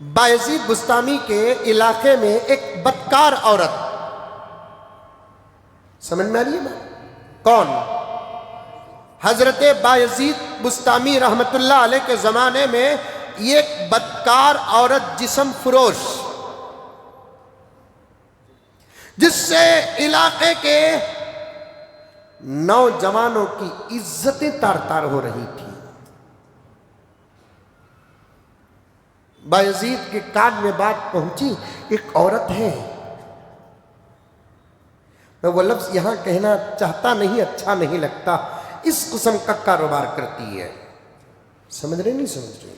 بایزید بستامی کے علاقے میں ایک بدکار عورت، سمجھ میں آ رہی ہے نا کون؟ حضرت بایزید بستامی رحمت اللہ علیہ کے زمانے میں یہ بدکار عورت جسم فروش، جس سے علاقے کے نوجوانوں کی عزتیں تار تار ہو رہی تھی. بایزید کے کان میں بات پہنچی، ایک عورت ہے، میں وہ لفظ یہاں کہنا چاہتا نہیں، اچھا نہیں لگتا، اس قسم کا کاروبار کرتی ہے. سمجھ رہے نہیں سمجھ رہے؟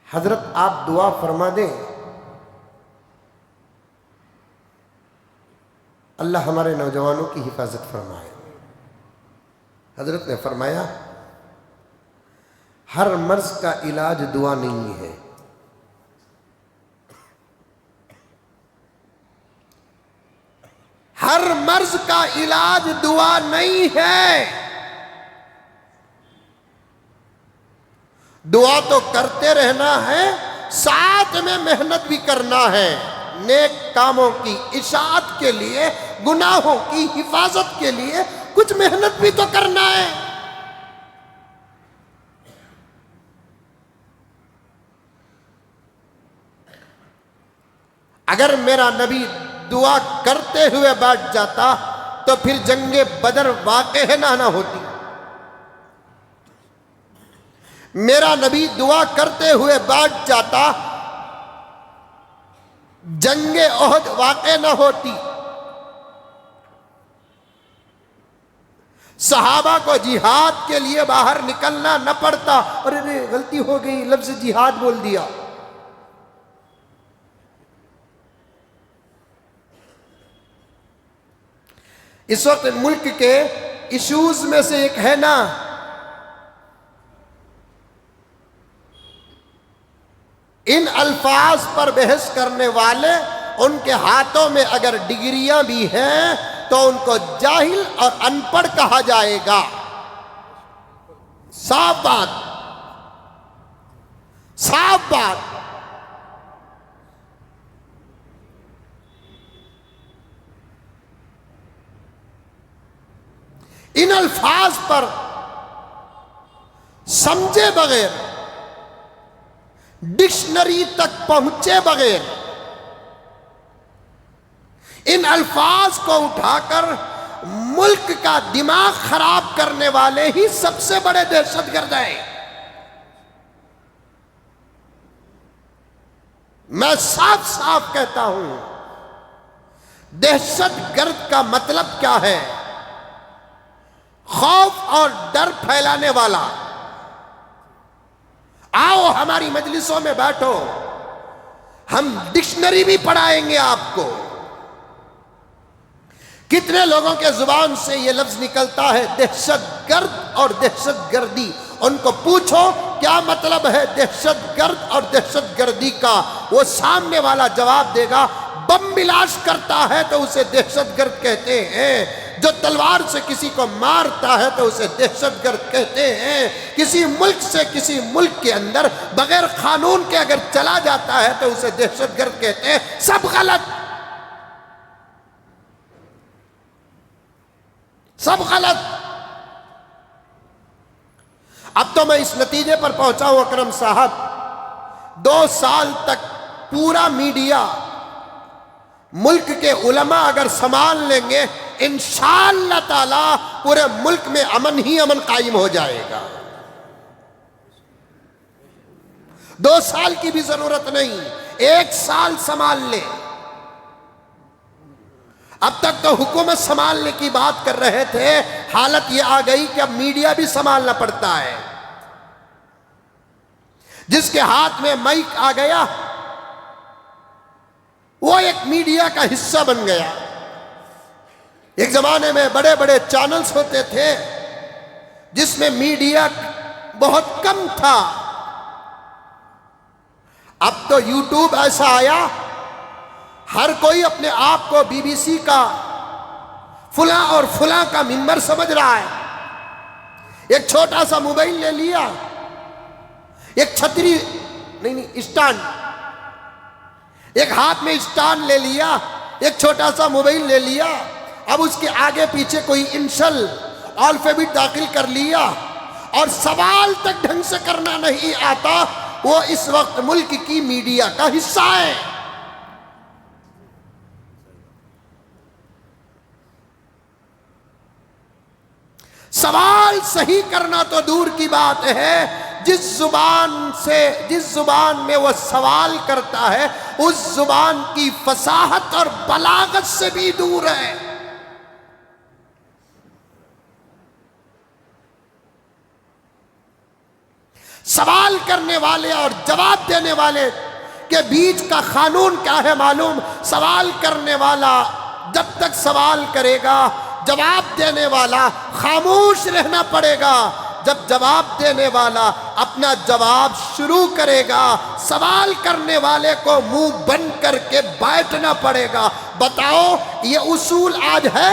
حضرت آپ دعا فرما دیں، اللہ ہمارے نوجوانوں کی حفاظت فرمائے. حضرت نے فرمایا ہر مرض کا علاج دعا نہیں ہے. ہر مرض کا علاج دعا نہیں ہے. دعا تو کرتے رہنا ہے، ساتھ میں محنت بھی کرنا ہے، نیک کاموں کی اشاعت کے لیے، گناہوں کی حفاظت کے لیے کچھ محنت بھی تو کرنا ہے. اگر میرا نبی دعا کرتے ہوئے بیٹھ جاتا تو پھر جنگ بدر واقع نہ ہوتی. میرا نبی دعا کرتے ہوئے بیٹھ جاتا، جنگ احد واقع نہ ہوتی. صحابہ کو جہاد کے لیے باہر نکلنا نہ پڑتا. ارے غلطی ہو گئی، لفظ جہاد بول دیا. اس وقت ملک کے ایشوز میں سے ایک ہے نا، ان الفاظ پر بحث کرنے والے، ان کے ہاتھوں میں اگر ڈگریاں بھی ہیں تو ان کو جاہل اور ان پڑھ کہا جائے گا. صاف بات. صاف بات. ان الفاظ پر سمجھے بغیر، ڈکشنری تک پہنچے بغیر، ان الفاظ کو اٹھا کر ملک کا دماغ خراب کرنے والے ہی سب سے بڑے دہشت گرد ہیں. میں صاف صاف کہتا ہوں، دہشت گرد کا مطلب کیا ہے؟ خوف اور ڈر پھیلانے والا. آؤ ہماری مجلسوں میں بیٹھو، ہم ڈکشنری بھی پڑھائیں گے آپ کو. کتنے لوگوں کے زبان سے یہ لفظ نکلتا ہے دہشت گرد اور دہشت گردی. ان کو پوچھو کیا مطلب ہے دہشت گرد اور دہشت گردی کا، وہ سامنے والا جواب دے گا بم بلاش کرتا ہے تو اسے دہشت گرد کہتے ہیں، جو تلوار سے کسی کو مارتا ہے تو اسے دہشت گرد کہتے ہیں، کسی ملک سے کسی ملک کے اندر بغیر قانون کے اگر چلا جاتا ہے تو اسے دہشت گرد کہتے ہیں. سب غلط، سب غلط. اب تو میں اس نتیجے پر پہنچا ہوں اکرم صاحب، 2 سال تک پورا میڈیا ملک کے علماء اگر سنبھال لیں گے، انشاءاللہ تعالی پورے ملک میں امن ہی امن قائم ہو جائے گا. 2 سال کی بھی ضرورت نہیں، 1 سال سنبھال لے. اب تک تو حکومت سنبھالنے کی بات کر رہے تھے، حالت یہ آ گئی کہ اب میڈیا بھی سنبھالنا پڑتا ہے. جس کے ہاتھ میں مائک آ گیا وہ ایک میڈیا کا حصہ بن گیا. ایک زمانے میں بڑے بڑے چینلز ہوتے تھے جس میں میڈیا بہت کم تھا. اب تو یوٹیوب ایسا آیا، ہر کوئی اپنے آپ کو بی بی سی کا فلاں اور فلاں کا ممبر سمجھ رہا ہے. ایک چھوٹا سا موبائل لے لیا، ایک چھتری نہیں اسٹانڈ، ایک ہاتھ میں اسٹانڈ لے لیا، ایک چھوٹا سا موبائل لے لیا. اب اس کے آگے پیچھے کوئی انشل الفابیٹ داخل کر لیا اور سوال تک ڈھنگ سے کرنا نہیں آتا، وہ اس وقت ملک کی میڈیا کا حصہ ہے. سوال صحیح کرنا تو دور کی بات ہے، جس زبان میں وہ سوال کرتا ہے اس زبان کی فصاحت اور بلاغت سے بھی دور ہے. سوال کرنے والے اور جواب دینے والے کے بیچ کا قانون کیا ہے معلوم؟ سوال کرنے والا جب تک سوال کرے گا، جواب دینے والا خاموش رہنا پڑے گا. جب جواب دینے والا اپنا جواب شروع کرے گا، سوال کرنے والے کو منہ بند کر کے بیٹھنا پڑے گا. بتاؤ یہ اصول آج ہے؟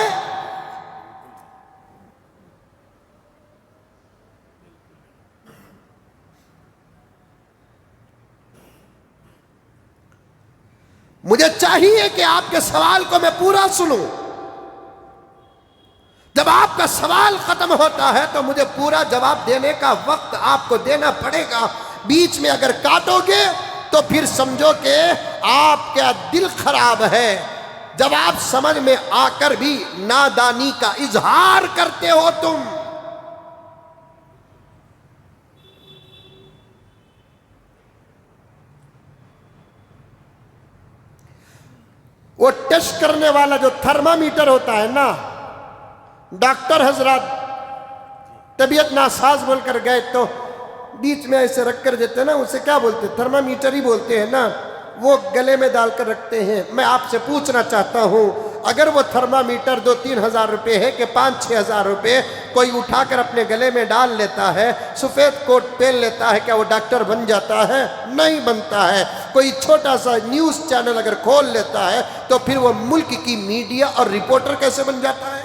مجھے چاہیے کہ آپ کے سوال کو میں پورا سنوں. جب آپ کا سوال ختم ہوتا ہے تو مجھے پورا جواب دینے کا وقت آپ کو دینا پڑے گا. بیچ میں اگر کاٹو گے تو پھر سمجھو کہ آپ کا دل خراب ہے. جواب سمجھ میں آ کر بھی نادانی کا اظہار کرتے ہو تم. وہ ٹیسٹ کرنے والا جو تھرمامیٹر ہوتا ہے نا، ڈاکٹر حضرات طبیعت ناساز بول کر گئے تو بیچ میں ایسے رکھ کر دیتے ہیں نا، اسے کیا بولتے ہیں؟ تھرمامیٹر ہی بولتے ہیں نا. وہ گلے میں ڈال کر رکھتے ہیں. میں آپ سے پوچھنا چاہتا ہوں، اگر وہ تھرمامیٹر 2-3 ہزار روپے ہے کہ 5-6 ہزار روپے کوئی اٹھا کر اپنے گلے میں ڈال لیتا ہے، سفید کوٹ پہن لیتا ہے، کیا وہ ڈاکٹر بن جاتا ہے؟ نہیں بنتا ہے. کوئی چھوٹا سا نیوز چینل اگر کھول لیتا ہے تو پھر وہ ملک کی میڈیا اور رپورٹر کیسے بن جاتا ہے؟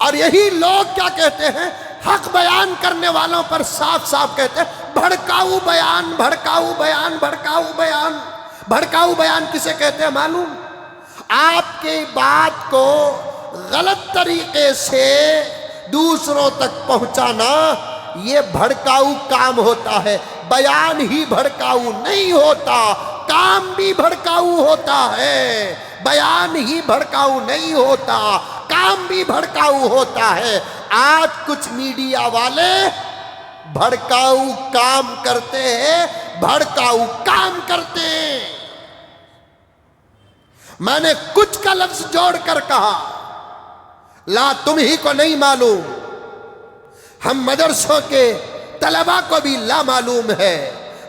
اور یہی لوگ کیا کہتے ہیں؟ حق بیان کرنے والوں پر صاف صاف کہتے ہیں بھڑکاؤ بیان، بھڑکاؤ بیان، بھڑکاؤ بیان۔ بھڑکاؤ بیان کسے کہتے ہیں معلوم؟ آپ کی بات کو غلط طریقے سے دوسروں تک پہنچانا، یہ بھڑکاؤ کام ہوتا ہے۔ بیان ہی بھڑکاؤ نہیں ہوتا، کام بھی بھڑکاؤ ہوتا ہے۔ بیان ہی بھڑکاؤ نہیں ہوتا، کام بھی بھڑکاؤ ہوتا ہے۔ آج کچھ میڈیا والے بھڑکاؤ کام کرتے ہیں، بھڑکاؤ کام کرتے ہیں۔ میں نے کچھ کا لفظ جوڑ کر کہا، لا تم ہی کو نہیں معلوم، ہم مدرسوں کے طلباء کو بھی لا معلوم ہے،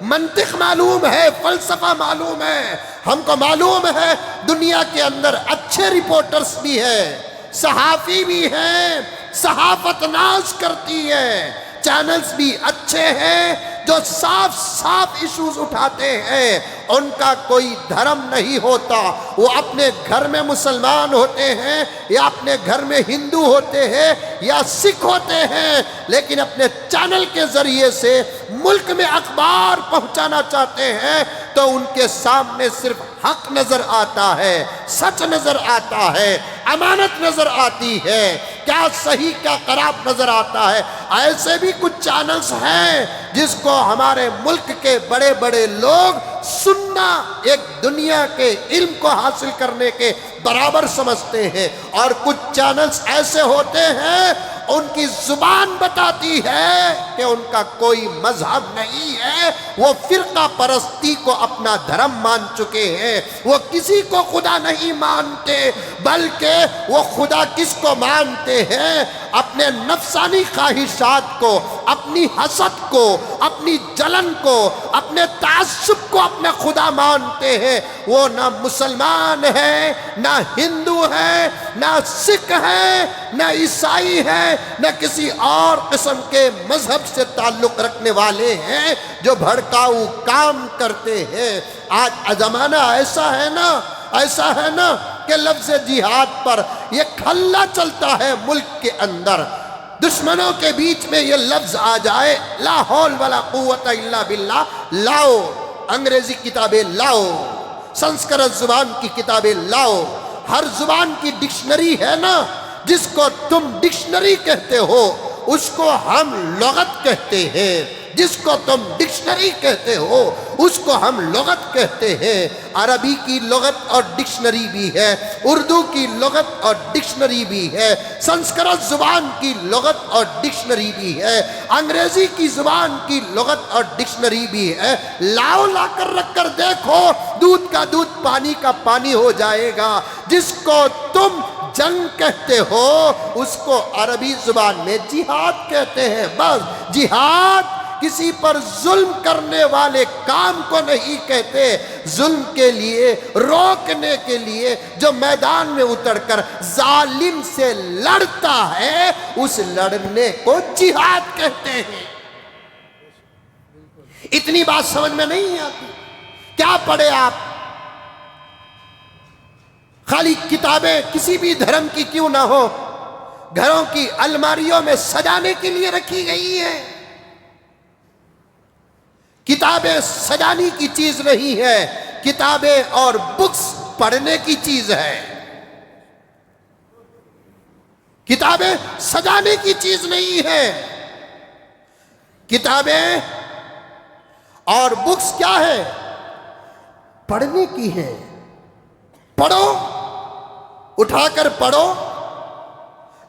منطق معلوم ہے، فلسفہ معلوم ہے، ہم کو معلوم ہے دنیا کے اندر اچھے رپورٹرز بھی ہیں، صحافی بھی ہیں، صحافت ناز کرتی ہے، چینلز بھی اچھے ہیں جو صاف صاف ایشوز اٹھاتے ہیں۔ ان کا کوئی دھرم نہیں ہوتا، وہ اپنے گھر میں مسلمان ہوتے ہیں یا اپنے گھر میں ہندو ہوتے ہیں یا سکھ ہوتے ہیں، لیکن اپنے چینل کے ذریعے سے ملک میں اخبار پہنچانا چاہتے ہیں تو ان کے سامنے صرف حق نظر آتا ہے، سچ نظر آتا ہے، امانت نظر آتی ہے، کیا صحیح کیا خراب نظر آتا ہے۔ ایسے بھی کچھ چینلز ہیں جس کو ہمارے ملک کے بڑے بڑے لوگ سننا ایک دنیا کے علم کو حاصل کرنے کے برابر سمجھتے ہیں، اور کچھ چینلز ایسے ہوتے ہیں ان کی زبان بتاتی ہے کہ ان کا کوئی مذہب نہیں ہے، وہ فرقہ پرستی کو اپنا دھرم مان چکے ہیں، وہ کسی کو خدا نہیں مانتے، بلکہ وہ خدا کس کو مانتے ہیں؟ اپنے نفسانی خواہشات کو، اپنی حسد کو، اپنی جلن کو، اپنے تعصب کو اپنا خدا مانتے ہیں۔ وہ نہ مسلمان ہے، نہ ہندو ہے، نہ سکھ ہے، نہ عیسائی ہے، نہ کسی اور قسم کے مذہب سے تعلق رکھنے والے ہیں جو بھڑکاؤ کام کرتے ہیں۔ آج زمانہ ایسا ہے نا کہ لفظ جہاد پر یہ کھلا چلتا ہے ملک کے اندر۔ دشمنوں کے بیچ میں یہ لفظ آ جائے، لا حول ولا قوت الا باللہ، لاؤ انگریزی کتابیں، لاؤ سنسکرت زبان کی کتابیں، لاؤ۔ ہر زبان کی ڈکشنری ہے نا، جس کو تم ڈکشنری کہتے ہو اس کو ہم لغت کہتے ہیں، جس کو تم ڈکشنری کہتے ہو اس کو ہم لغت کہتے ہیں۔ عربی کی لغت اور ڈکشنری بھی ہے، اردو کی لغت اور ڈکشنری بھی ہے، سنسکرت زبان کی لغت اور ڈکشنری بھی ہے، انگریزی کی زبان کی لغت اور ڈکشنری بھی ہے۔ لاؤ لا کر رکھ کر دیکھو، دودھ کا دودھ پانی کا پانی ہو جائے گا۔ جس کو تم جنگ کہتے ہو اس کو عربی زبان میں جہاد کہتے ہیں۔ بس جہاد کسی پر ظلم کرنے والے کام کو نہیں کہتے، ظلم کے لیے روکنے کے لیے جو میدان میں اتر کر ظالم سے لڑتا ہے اس لڑنے کو جہاد کہتے ہیں۔ اتنی بات سمجھ میں نہیں آتی؟ کیا پڑھے آپ؟ خالی کتابیں کسی بھی دھرم کی کیوں نہ ہو، گھروں کی الماریوں میں سجانے کے لیے رکھی گئی ہیں۔ کتابیں سجانے کی چیز نہیں ہے، کتابیں اور بکس پڑھنے کی چیز ہے۔ کتابیں سجانے کی چیز نہیں ہے، کتابیں اور بکس کیا ہے؟ پڑھنے کی ہے۔ پڑھو، اٹھا کر پڑھو۔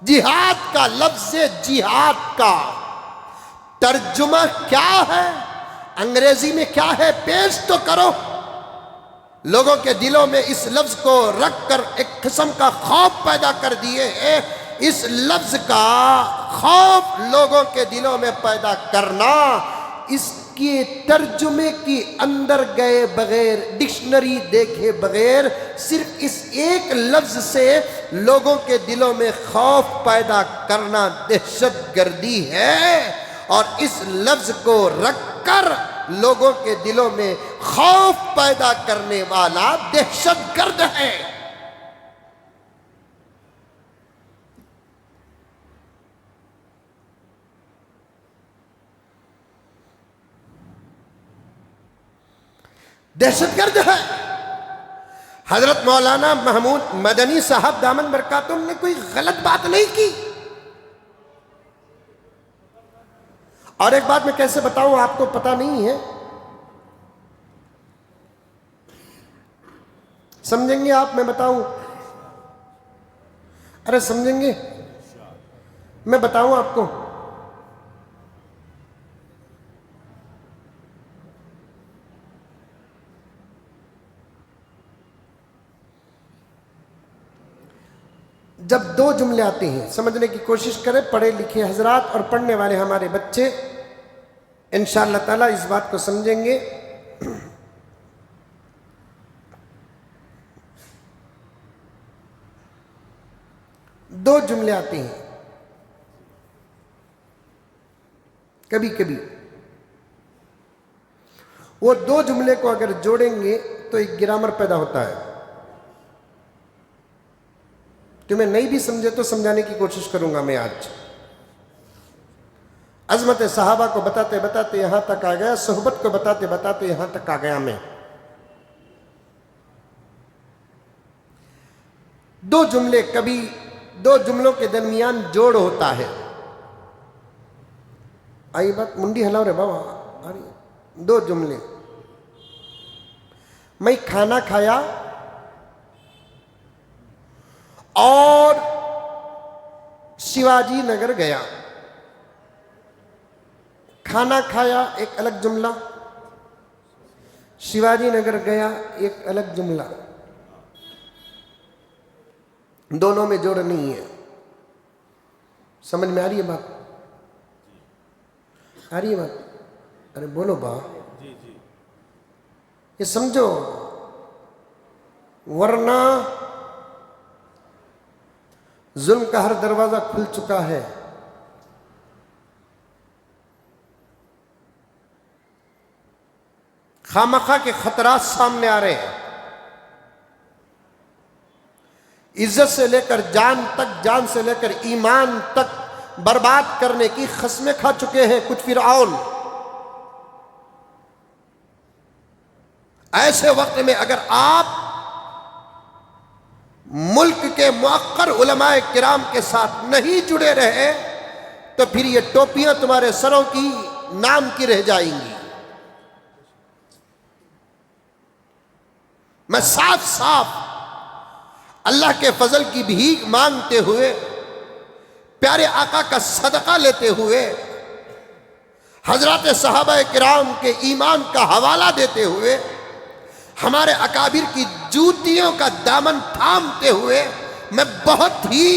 جہاد کا لفظ جہاد کا ترجمہ کیا ہے؟ انگریزی میں کیا ہے؟ پیش تو کرو۔ لوگوں کے دلوں میں اس لفظ کو رکھ کر ایک قسم کا خوف پیدا کر دیے ہیں۔ اس لفظ کا خوف لوگوں کے دلوں میں پیدا کرنا، اس کے ترجمے کی اندر گئے بغیر، ڈکشنری دیکھے بغیر، صرف اس ایک لفظ سے لوگوں کے دلوں میں خوف پیدا کرنا دہشت گردی ہے، اور اس لفظ کو رکھ کر لوگوں کے دلوں میں خوف پیدا کرنے والا دہشت گرد ہے۔ دہشت گرد ہے۔ حضرت مولانا محمود مدنی صاحب دامن برکاتہم نے کوئی غلط بات نہیں کی۔ اور ایک بات میں کیسے بتاؤں، آپ کو پتہ نہیں ہے، سمجھیں گے آپ؟ میں بتاؤں؟ ارے سمجھیں گے؟ میں بتاؤں آپ کو؟ جب دو جملے آتے ہیں، سمجھنے کی کوشش کریں، پڑھے لکھے حضرات اور پڑھنے والے ہمارے بچے انشاءاللہ تعالیٰ اس بات کو سمجھیں گے۔ دو جملے آتے ہیں کبھی کبھی، وہ دو جملے کو اگر جوڑیں گے تو ایک گرامر پیدا ہوتا ہے۔ تمہیں نہیں بھی سمجھے تو سمجھانے کی کوشش کروں گا میں آج۔ عظمت صحابہ کو بتاتے بتاتے یہاں تک آ گیا، صحبت کو بتاتے بتاتے یہاں تک آ گیا میں۔ دو جملے، کبھی دو جملوں کے درمیان جوڑ ہوتا ہے۔ آئی بات؟ منڈی ہلاؤ رے بابا۔ دو جملے، میں کھانا کھایا اور شیواجی نگر گیا۔ کھانا کھایا ایک الگ جملہ، شیواجی نگر گیا ایک الگ جملہ، دونوں میں جوڑ نہیں ہے۔ سمجھ میں آ رہی ہے بات؟ آ رہی ہے بات؟ ارے بولو با، یہ سمجھو، ورنہ ظلم کا ہر دروازہ کھل چکا ہے۔ خامخواہ کے خطرات سامنے آ رہے ہیں، عزت سے لے کر جان تک، جان سے لے کر ایمان تک برباد کرنے کی قسمیں کھا چکے ہیں کچھ فرعون۔ ایسے وقت میں اگر آپ ملک کے مؤخر علماء کرام کے ساتھ نہیں جڑے رہے تو پھر یہ ٹوپیاں تمہارے سروں کی نام کی رہ جائیں گی۔ میں صاف صاف اللہ کے فضل کی بھیک مانگتے ہوئے، پیارے آقا کا صدقہ لیتے ہوئے، حضرات صحابہ کرام کے ایمان کا حوالہ دیتے ہوئے، ہمارے اکابر کی جوتیوں کا دامن تھامتے ہوئے، میں بہت ہی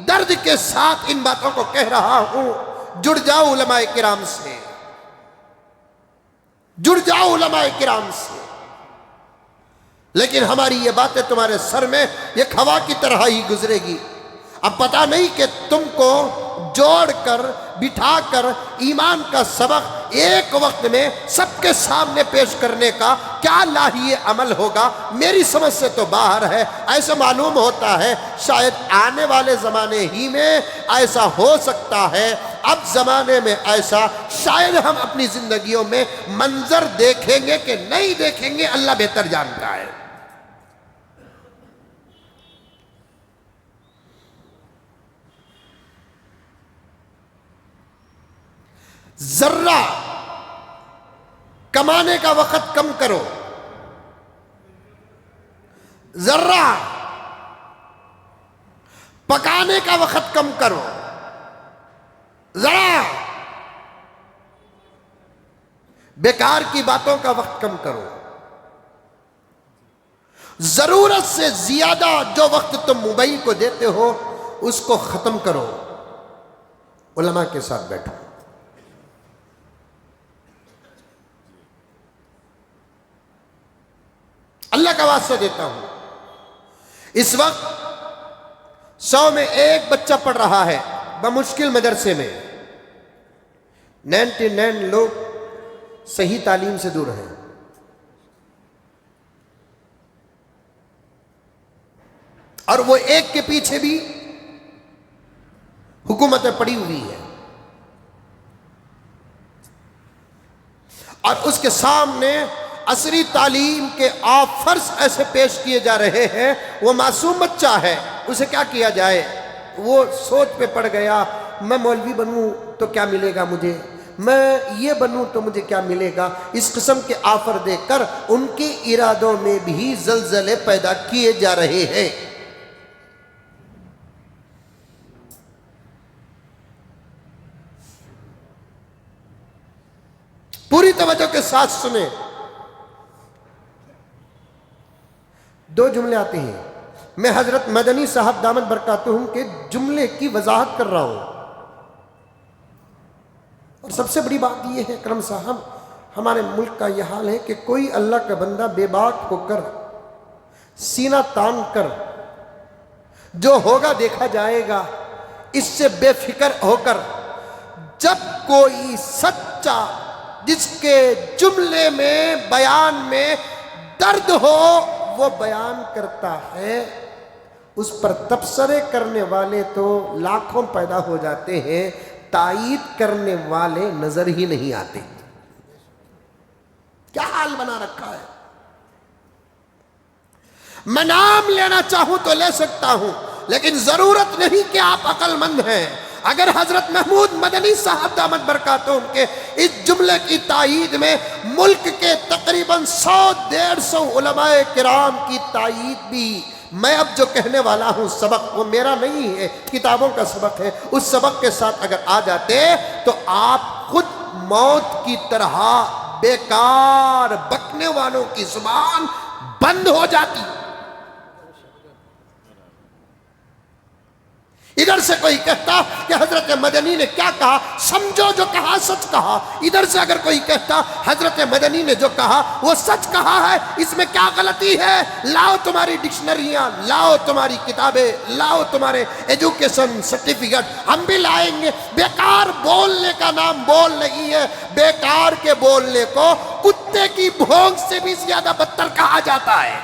درد کے ساتھ ان باتوں کو کہہ رہا ہوں، جڑ جاؤ علماء کرام سے، جڑ جاؤ علماء کرام سے۔ لیکن ہماری یہ باتیں تمہارے سر میں یہ ہوا کی طرح ہی گزرے گی۔ اب پتہ نہیں کہ تم کو جوڑ کر بٹھا کر ایمان کا سبق ایک وقت میں سب کے سامنے پیش کرنے کا کیا لاہی عمل ہوگا، میری سمجھ سے تو باہر ہے۔ ایسا معلوم ہوتا ہے شاید آنے والے زمانے ہی میں ایسا ہو سکتا ہے، اب زمانے میں ایسا شاید ہم اپنی زندگیوں میں منظر دیکھیں گے کہ نہیں دیکھیں گے، اللہ بہتر جانتا ہے۔ ذرہ کمانے کا وقت کم کرو، ذرہ پکانے کا وقت کم کرو، ذرا بیکار کی باتوں کا وقت کم کرو، ضرورت سے زیادہ جو وقت تم موبائل کو دیتے ہو اس کو ختم کرو، علماء کے ساتھ بیٹھو۔ اللہ کا واسطہ دیتا ہوں، اس وقت 100 میں ایک بچہ پڑھ رہا ہے بمشکل مدرسے میں، 99 لوگ صحیح تعلیم سے دور ہیں۔ اور وہ ایک کے پیچھے بھی حکومتیں پڑی ہوئی ہیں، اور اس کے سامنے عصری تعلیم کے آفرز ایسے پیش کیے جا رہے ہیں. وہ معصوم بچہ ہے، اسے کیا کیا جائے؟ وہ سوچ پہ پڑ گیا، میں مولوی بنوں تو کیا ملے گا مجھے، میں یہ بنوں تو مجھے کیا ملے گا. اس قسم کے آفر دے کر ان کے ارادوں میں بھی زلزلے پیدا کیے جا رہے ہیں. پوری توجہ کے ساتھ سنیں. 2 جملے آتے ہیں. میں حضرت مدنی صاحب دامت برکاتہم کے جملے کی وضاحت کر رہا ہوں. اور سب سے بڑی بات یہ ہے کرم صاحب، ہمارے ملک کا یہ حال ہے کہ کوئی اللہ کا بندہ بے باک ہو کر، سینہ تان کر، جو ہوگا دیکھا جائے گا، اس سے بے فکر ہو کر، جب کوئی سچا جس کے جملے میں بیان میں درد ہو وہ بیان کرتا ہے، اس پر تبصرے کرنے والے تو لاکھوں پیدا ہو جاتے ہیں، تائید کرنے والے نظر ہی نہیں آتے. کیا حال بنا رکھا ہے. میں نام لینا چاہوں تو لے سکتا ہوں، لیکن ضرورت نہیں کہ آپ عقل مند ہیں. اگر حضرت محمود مدنی صاحب دامت برکاتہم کے اس جملے کی تائید میں ملک کے تقریباً 100-150 علماء کرام کی تائید بھی، میں اب جو کہنے والا ہوں سبق وہ میرا نہیں ہے، کتابوں کا سبق ہے، اس سبق کے ساتھ اگر آ جاتے تو آپ خود موت کی طرح بیکار بکنے والوں کی زبان بند ہو جاتی. ادھر سے کوئی کہتا کہ حضرت مدنی نے کیا کہا، سمجھو جو کہا سچ کہا. ادھر سے اگر کوئی کہتا حضرت مدنی نے جو کہا وہ سچ کہا ہے، اس میں کیا غلطی ہے، لاؤ تمہاری ڈکشنریاں، لاؤ تمہاری کتابیں، لاؤ تمہارے ایجوکیشن سرٹیفکیٹ، ہم بھی لائیں گے. بیکار بولنے کا نام بول نہیں ہے. بیکار کے بولنے کو کتے کی بھونک سے بھی زیادہ بدتر کہا جاتا ہے.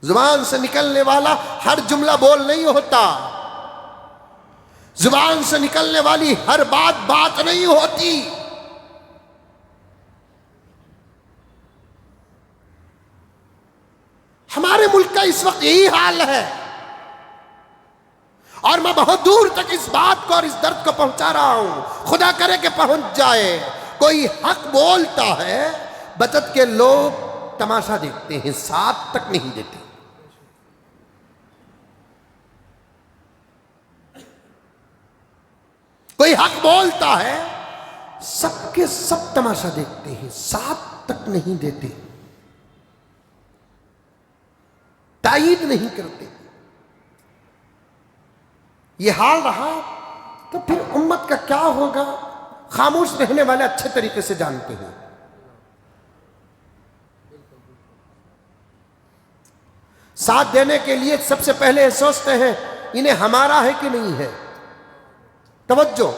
زبان سے نکلنے والا ہر جملہ بول نہیں ہوتا. زبان سے نکلنے والی ہر بات بات نہیں ہوتی. ہمارے ملک کا اس وقت یہی حال ہے، اور میں بہت دور تک اس بات کو اور اس درد کو پہنچا رہا ہوں. خدا کرے کہ پہنچ جائے. کوئی حق بولتا ہے، بچت کے لوگ تماشا دیکھتے ہیں، ساتھ تک نہیں دیتے. کوئی حق بولتا ہے، سب کے سب تماشا دیکھتے ہیں، ساتھ تک نہیں دیتے، تائید نہیں کرتے. یہ حال رہا تو پھر امت کا کیا ہوگا؟ خاموش رہنے والے اچھے طریقے سے جانتے ہیں. ساتھ دینے کے لیے سب سے پہلے سوچتے ہیں انہیں ہمارا ہے کہ نہیں ہے. توجہ،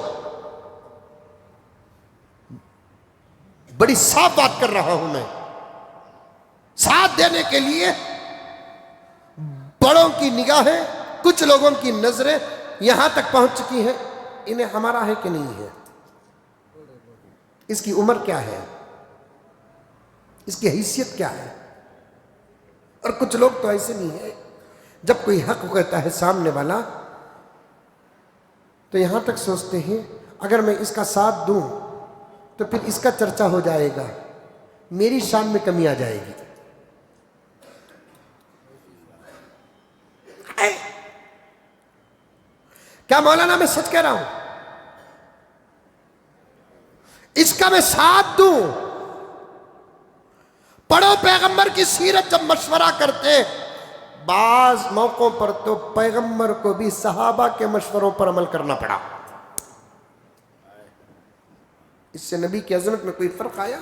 بڑی صاف بات کر رہا ہوں میں. ساتھ دینے کے لیے بڑوں کی نگاہیں، کچھ لوگوں کی نظریں یہاں تک پہنچ چکی ہیں، انہیں ہمارا ہے کہ نہیں ہے، اس کی عمر کیا ہے، اس کی حیثیت کیا ہے. اور کچھ لوگ تو ایسے نہیں ہیں، جب کوئی حق کہتا ہے سامنے والا تو یہاں تک سوچتے ہیں اگر میں اس کا ساتھ دوں تو پھر اس کا چرچا ہو جائے گا، میری شان میں کمی آ جائے گی. کیا مولانا میں سچ کہہ رہا ہوں؟ اس کا میں ساتھ دوں. پڑھو پیغمبر کی سیرت. جب مشورہ کرتے بعض موقعوں پر تو پیغمبر کو بھی صحابہ کے مشوروں پر عمل کرنا پڑا. اس سے نبی کی عظمت میں کوئی فرق آیا؟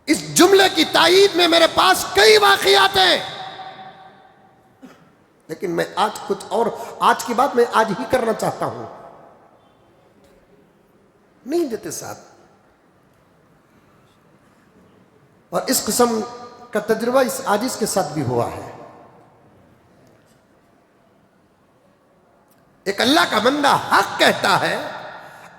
اس جملے کی تائید میں میرے پاس کئی واقعات ہیں، لیکن میں آج کچھ اور، آج کی بات میں آج ہی کرنا چاہتا ہوں. نہیں دیتے ساتھ. اور اس قسم کا تجربہ اس عاجز کے ساتھ بھی ہوا ہے. ایک اللہ کا بندہ حق کہتا ہے،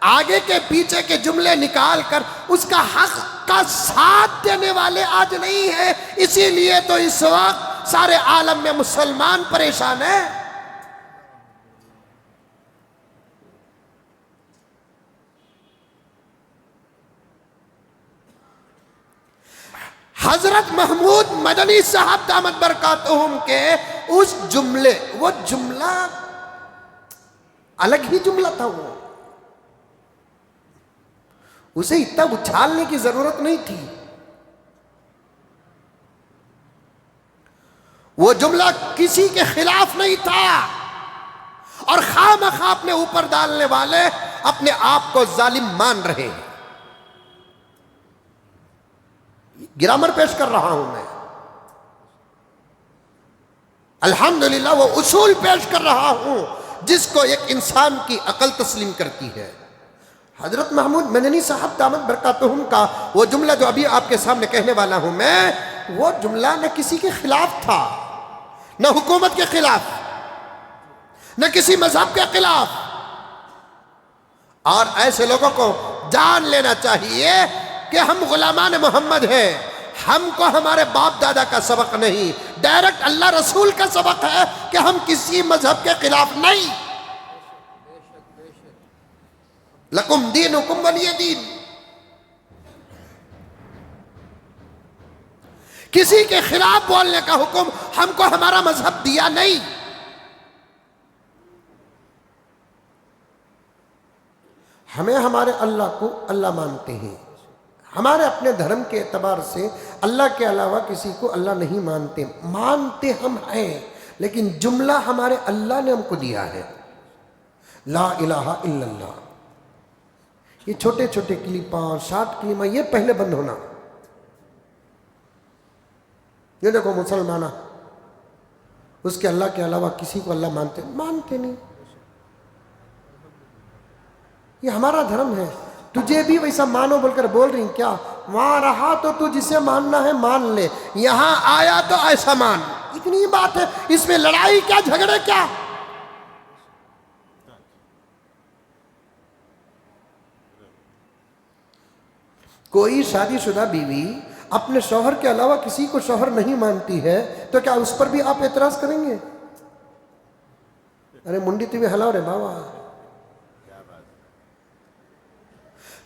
آگے کے پیچھے کے جملے نکال کر اس کا حق کا ساتھ دینے والے آج نہیں ہیں، اسی لیے تو اس وقت سارے عالم میں مسلمان پریشان ہیں۔ حضرت محمود مدنی صاحب دامت برکاتہم کے اس جملے، وہ جملہ الگ ہی جملہ تھا، وہ اسے اتنا اچھالنے کی ضرورت نہیں تھی۔ وہ جملہ کسی کے خلاف نہیں تھا، اور خواہ مخواہ اپنے اوپر ڈالنے والے اپنے آپ کو ظالم مان رہے ہیں۔ گرامر پیش کر رہا ہوں میں، الحمدللہ وہ اصول پیش کر رہا ہوں جس کو ایک انسان کی عقل تسلیم کرتی ہے۔ حضرت محمود مدنی صاحب دامت برکاتہم کا وہ جملہ جو ابھی آپ کے سامنے کہنے والا ہوں میں، وہ جملہ نہ کسی کے خلاف تھا، نہ حکومت کے خلاف، نہ کسی مذہب کے خلاف۔ اور ایسے لوگوں کو جان لینا چاہیے کہ ہم غلامان محمد ہیں، ہم کو ہمارے باپ دادا کا سبق نہیں، ڈائریکٹ اللہ رسول کا سبق ہے کہ ہم کسی مذہب کے خلاف نہیں۔ لکم دینکم ولی دین، کسی کے خلاف بولنے کا حکم ہم کو ہمارا مذہب دیا نہیں۔ ہمیں ہمارے اللہ کو اللہ مانتے ہیں، ہمارے اپنے دھرم کے اعتبار سے اللہ کے علاوہ کسی کو اللہ نہیں مانتے ہم ہیں، لیکن جملہ ہمارے اللہ نے ہم کو دیا ہے، لا الہ الا اللہ۔ یہ چھوٹے چھوٹے کلپاں، شارٹ کلمہ، یہ پہلے بند ہونا۔ یہ دیکھو مسلمانہ اس کے اللہ کے علاوہ کسی کو اللہ مانتے نہیں، یہ ہمارا دھرم ہے، تجھے بھی ویسا مانو بول کر بول رہی کیا؟ وہاں رہا تو تو جسے ماننا ہے مان لے، یہاں آیا تو ایسا مان، اتنی بات ہے، اس میں لڑائی کیا، جھگڑے کیا؟ کوئی شادی شدہ بیوی اپنے شوہر کے علاوہ کسی کو شوہر نہیں مانتی ہے تو کیا اس پر بھی آپ اعتراض کریں گے؟ ارے منڈی تمہیں ہلاؤ رے بابا،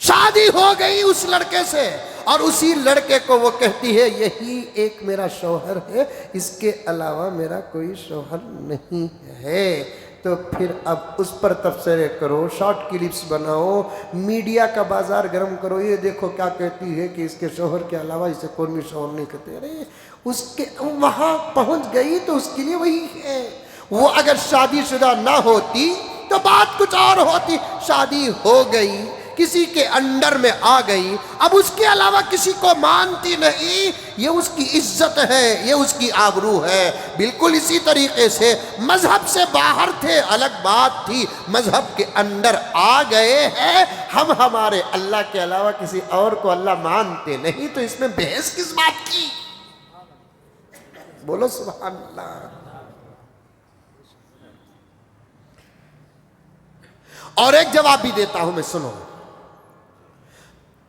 شادی ہو گئی اس لڑکے سے، اور اسی لڑکے کو وہ کہتی ہے یہی ایک میرا شوہر ہے، اس کے علاوہ میرا کوئی شوہر نہیں ہے، تو پھر اب اس پر تبصرے کرو، شارٹ کلپس بناؤ، میڈیا کا بازار گرم کرو، یہ دیکھو کیا کہتی ہے کہ اس کے شوہر کے علاوہ اسے کوئی بھی شوہر نہیں کہتے۔ ارے اس کے وہاں پہنچ گئی تو اس کے لیے وہی ہے۔ وہ اگر شادی شدہ نہ ہوتی تو بات کچھ اور ہوتی، شادی ہو گئی، کسی کے انڈر میں آ گئی، اب اس کے علاوہ کسی کو مانتی نہیں، یہ اس کی عزت ہے، یہ اس کی آبرو ہے۔ بالکل اسی طریقے سے مذہب سے باہر تھے الگ بات تھی، مذہب کے اندر آ گئے ہیں، ہم ہمارے اللہ کے علاوہ کسی اور کو اللہ مانتے نہیں، تو اس میں بحث کس بات کی؟ بولو سبحان اللہ۔ اور ایک جواب بھی دیتا ہوں میں، سنو،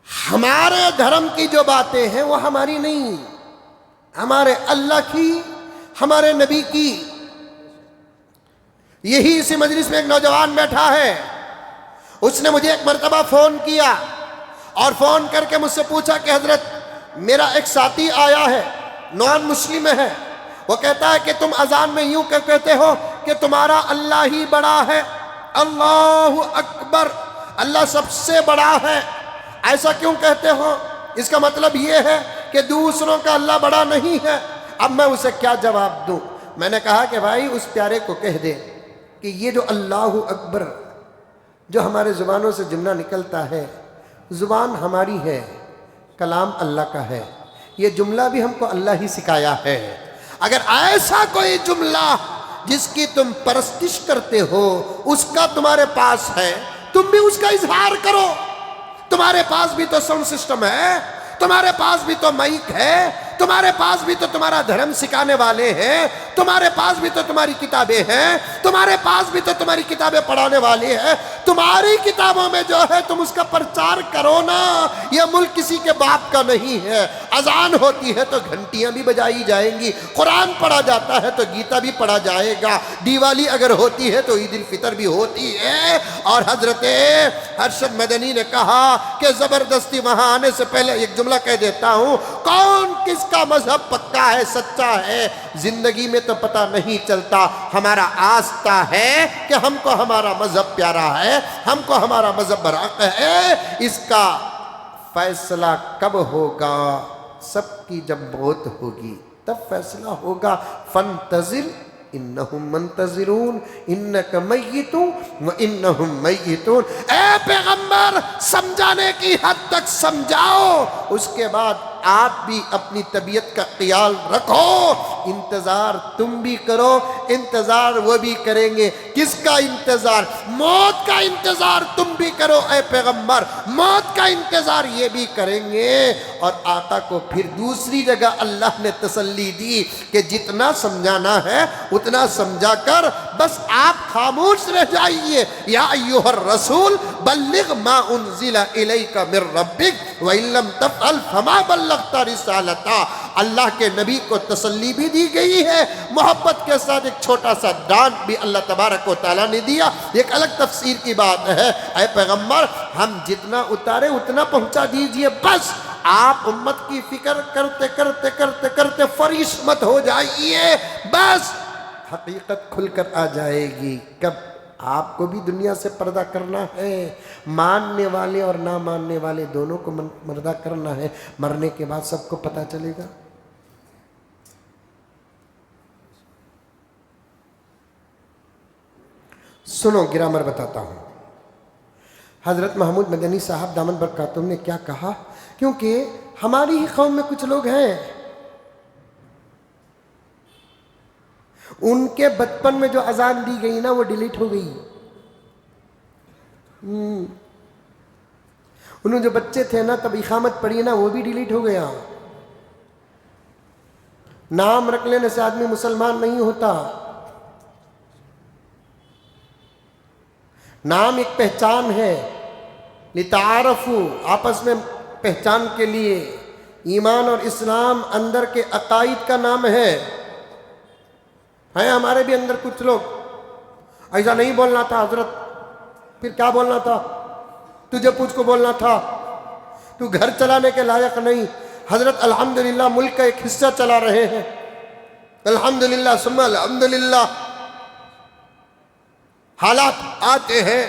ہمارے دھرم کی جو باتیں ہیں وہ ہماری نہیں، ہمارے اللہ کی، ہمارے نبی کی۔ یہی اسی مجلس میں ایک نوجوان بیٹھا ہے، اس نے مجھے ایک مرتبہ فون کیا اور فون کر کے مجھ سے پوچھا کہ حضرت میرا ایک ساتھی آیا ہے، نان مسلم ہے، وہ کہتا ہے کہ تم اذان میں یوں کہتے ہو کہ تمہارا اللہ ہی بڑا ہے، اللہ اکبر، اللہ سب سے بڑا ہے، ایسا کیوں کہتے ہو؟ اس کا مطلب یہ ہے کہ دوسروں کا اللہ بڑا نہیں ہے۔ اب میں اسے کیا جواب دوں؟ میں نے کہا کہ بھائی اس پیارے کو کہہ دے کہ یہ جو اللہ اکبر جو ہمارے زبانوں سے جملہ نکلتا ہے، زبان ہماری ہے، کلام اللہ کا ہے، یہ جملہ بھی ہم کو اللہ ہی سکھایا ہے۔ اگر ایسا کوئی جملہ جس کی تم پرستش کرتے ہو اس کا تمہارے پاس ہے، تم بھی اس کا اظہار کرو۔ تمہارے پاس بھی تو ساؤنڈ سسٹم ہے، تمہارے پاس بھی تو مائک ہے، تمہارے پاس بھی تو تمہارا دھرم سکھانے والے ہیں، تمہارے پاس بھی تو تمہاری کتابیں ہیں، تمہارے پاس بھی تو تمہاری کتابیں پڑھانے والی ہیں، تمہاری کتابوں میں جو ہے تم اس کا پرچار کرو نا۔ یہ ملک کسی کے باپ کا نہیں ہے۔ اذان ہوتی ہے تو گھنٹیاں بھی بجائی جائیں گی، قرآن پڑھا جاتا ہے تو گیتا بھی پڑھا جائے گا، دیوالی اگر ہوتی ہے تو عید الفطر بھی ہوتی ہے۔ اور حضرت ارشد مدنی نے کہا کہ زبردستی وہاں آنے سے پہلے ایک جملہ کہہ دیتا ہوں، کون کس کا مذہب پکا ہے، سچا ہے، زندگی میں تو پتہ نہیں چلتا، ہمارا آستہ ہے کہ ہم کو ہمارا مذہب پیارا ہے، ہم کو ہمارا مذہب برحق ہے۔ اس کا فیصلہ کب ہوگا؟ سب کی جب موت ہوگی تب فیصلہ ہوگا۔ فانتظر انہم منتظرون انک میت وانہم میتون۔ اے پیغمبر سمجھانے کی حد تک سمجھاؤ، اس کے بعد آپ بھی اپنی طبیعت کا خیال رکھو، انتظار تم بھی کرو، انتظار وہ بھی کریں گے۔ کس کا انتظار؟ موت کا انتظار تم بھی کرو اے پیغمبر، موت کا انتظار یہ بھی کریں گے۔ اور آقا کو پھر دوسری جگہ اللہ نے تسلی دی کہ جتنا سمجھانا ہے اتنا سمجھا کر بس آپ خاموش رہ جائیے۔ یا ایھا الرسول بلغ ما انزل الیک من ربک وان لم تفعل فما بلغت رسالتہ۔ اللہ کے نبی کو تسلی بھی دی گئی ہے، محبت کے ساتھ ایک چھوٹا سا ڈانٹ بھی اللہ تبارک و تعالیٰ نے دیا، ایک الگ تفسیر کی بات ہے۔ اے پیغمبر ہم جتنا اتارے اتنا پہنچا دیجئے، بس آپ امت کی فکر کرتے کرتے کرتے کرتے فریش مت ہو جائیے، بس حقیقت کھل کر آ جائے گی۔ کب؟ آپ کو بھی دنیا سے پردہ کرنا ہے، ماننے والے اور نہ ماننے والے دونوں کو پردہ کرنا ہے، مرنے کے بعد سب کو پتہ چلے گا۔ سنو گرامر بتاتا ہوں۔ حضرت محمود مدنی صاحب دامن برکاتہم نے کیا کہا، کیونکہ ہماری ہی قوم میں کچھ لوگ ہیں ان کے بچپن میں جو اذان دی گئی نا وہ ڈیلیٹ ہو گئی۔ انہوں جو بچے تھے نا تب اقامت پڑھی نا وہ بھی ڈیلیٹ ہو گیا۔ نام رکھ لینے سے آدمی مسلمان نہیں ہوتا، نام ایک پہچان ہے، لتعارفوا، آپس میں پہچان کے لیے۔ ایمان اور اسلام اندر کے عقائد کا نام ہے ہمارے بھی اندر کچھ لوگ ایسا نہیں بولنا تھا حضرت، پھر کیا بولنا تھا؟ تجھے پوچھ کو بولنا تھا، تو گھر چلانے کے لائق نہیں۔ حضرت الحمدللہ ملک کا ایک حصہ چلا رہے ہیں، الحمدللہ ثم الحمدللہ۔ حالات آتے ہیں،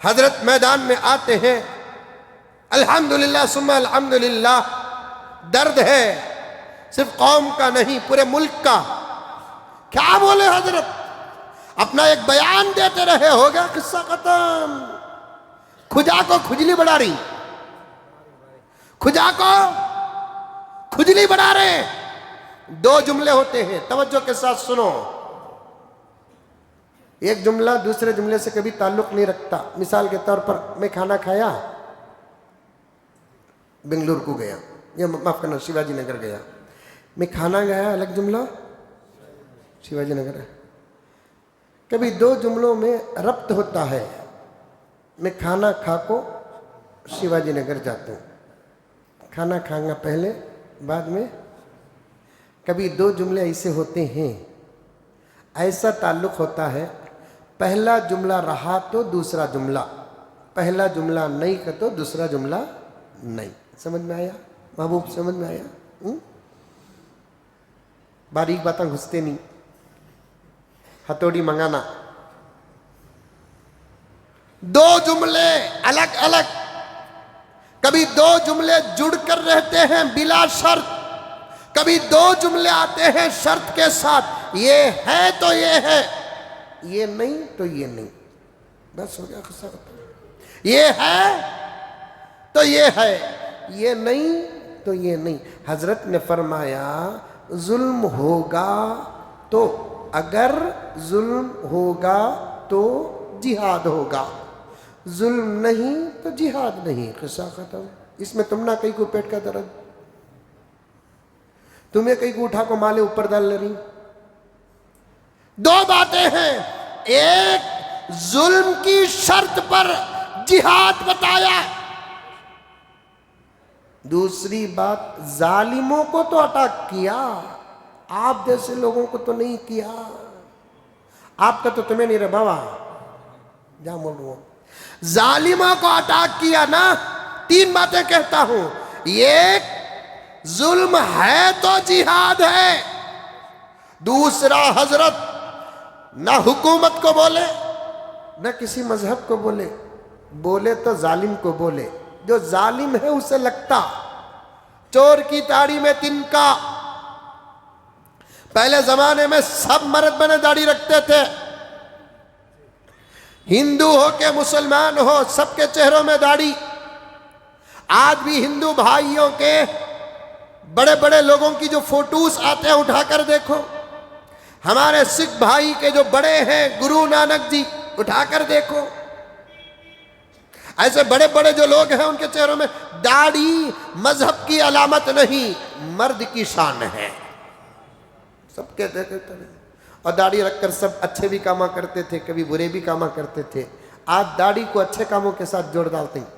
حضرت میدان میں آتے ہیں، الحمدللہ ثم الحمدللہ۔ درد ہے صرف قوم کا نہیں پورے ملک کا۔ کیا بولے حضرت؟ اپنا ایک بیان دیتے رہے، ہو گیا قصہ ختم۔ کھجا کو کھجلی بڑھا رہی، کھجا کو کھجلی بڑھا رہے۔ دو جملے ہوتے ہیں، توجہ کے ساتھ سنو۔ ایک جملہ دوسرے جملے سے کبھی تعلق نہیں رکھتا۔ مثال کے طور پر میں کھانا کھایا، بنگلور کو گیا، یا معاف کرنا شیواجی نگر گیا، میں کھانا گیا الگ جملہ، شیواجی نگر ہے۔ کبھی دو جملوں میں ربط ہوتا ہے، میں کھانا کھا کو شیواجی نگر جاتا ہوں، کھانا کھاؤں گا پہلے بعد میں۔ کبھی دو جملے ایسے ہوتے ہیں، ایسا تعلق ہوتا ہے، پہلا جملہ رہا تو دوسرا جملہ، پہلا جملہ نہیں کا تو دوسرا جملہ نہیں۔ سمجھ میں آیا محبوب؟ سمجھ میں آیا؟ باریک باتیں گھستے نہیں، ہتھوڑی منگانا۔ دو جملے الگ الگ، کبھی دو جملے جڑ کر رہتے ہیں بلا شرط، کبھی دو جملے آتے ہیں شرط کے ساتھ، یہ ہے تو یہ ہے، یہ نہیں تو یہ نہیں، بس ہو گیا قصہ ختم۔ یہ ہے تو یہ ہے، یہ نہیں تو یہ نہیں۔ حضرت نے فرمایا ظلم ہوگا تو، اگر ظلم ہوگا تو جہاد ہوگا، ظلم نہیں تو جہاد نہیں، قصہ ختم۔ اس میں تم نہ کہیں کو پیٹ کا درد۔ تمہیں کہیں کو اٹھا کو مالے اوپر ڈال لے رہی. دو باتیں ہیں، ایک ظلم کی شرط پر جہاد بتایا، دوسری بات ظالموں کو تو اٹیک کیا، آپ جیسے لوگوں کو تو نہیں کیا. آپ کا تو تمہیں نہیں رہا بابا جا بول رہا ہوں. ظالموں کو اٹیک کیا نا. تین باتیں کہتا ہوں، ایک ظلم ہے تو جہاد ہے، دوسرا حضرت نہ حکومت کو بولے نہ کسی مذہب کو بولے، بولے تو ظالم کو بولے. جو ظالم ہے اسے لگتا. چور کی داڑھی میں تنکا. پہلے زمانے میں سب مرد بنے داڑھی رکھتے تھے، ہندو ہو کے مسلمان ہو سب کے چہروں میں داڑھی. آج بھی ہندو بھائیوں کے بڑے بڑے لوگوں کی جو فوٹوز آتے ہیں اٹھا کر دیکھو. ہمارے سکھ بھائی کے جو بڑے ہیں گرو نانک جی، اٹھا کر دیکھو. ایسے بڑے بڑے جو لوگ ہیں ان کے چہروں میں داڑھی مذہب کی علامت نہیں، مرد کی شان ہے. سب کے دیکھتے تھے اور داڑھی رکھ کر سب اچھے بھی کاما کرتے تھے، کبھی برے بھی کاما کرتے تھے. آج داڑھی کو اچھے کاموں کے ساتھ جوڑ ڈالتے ہیں.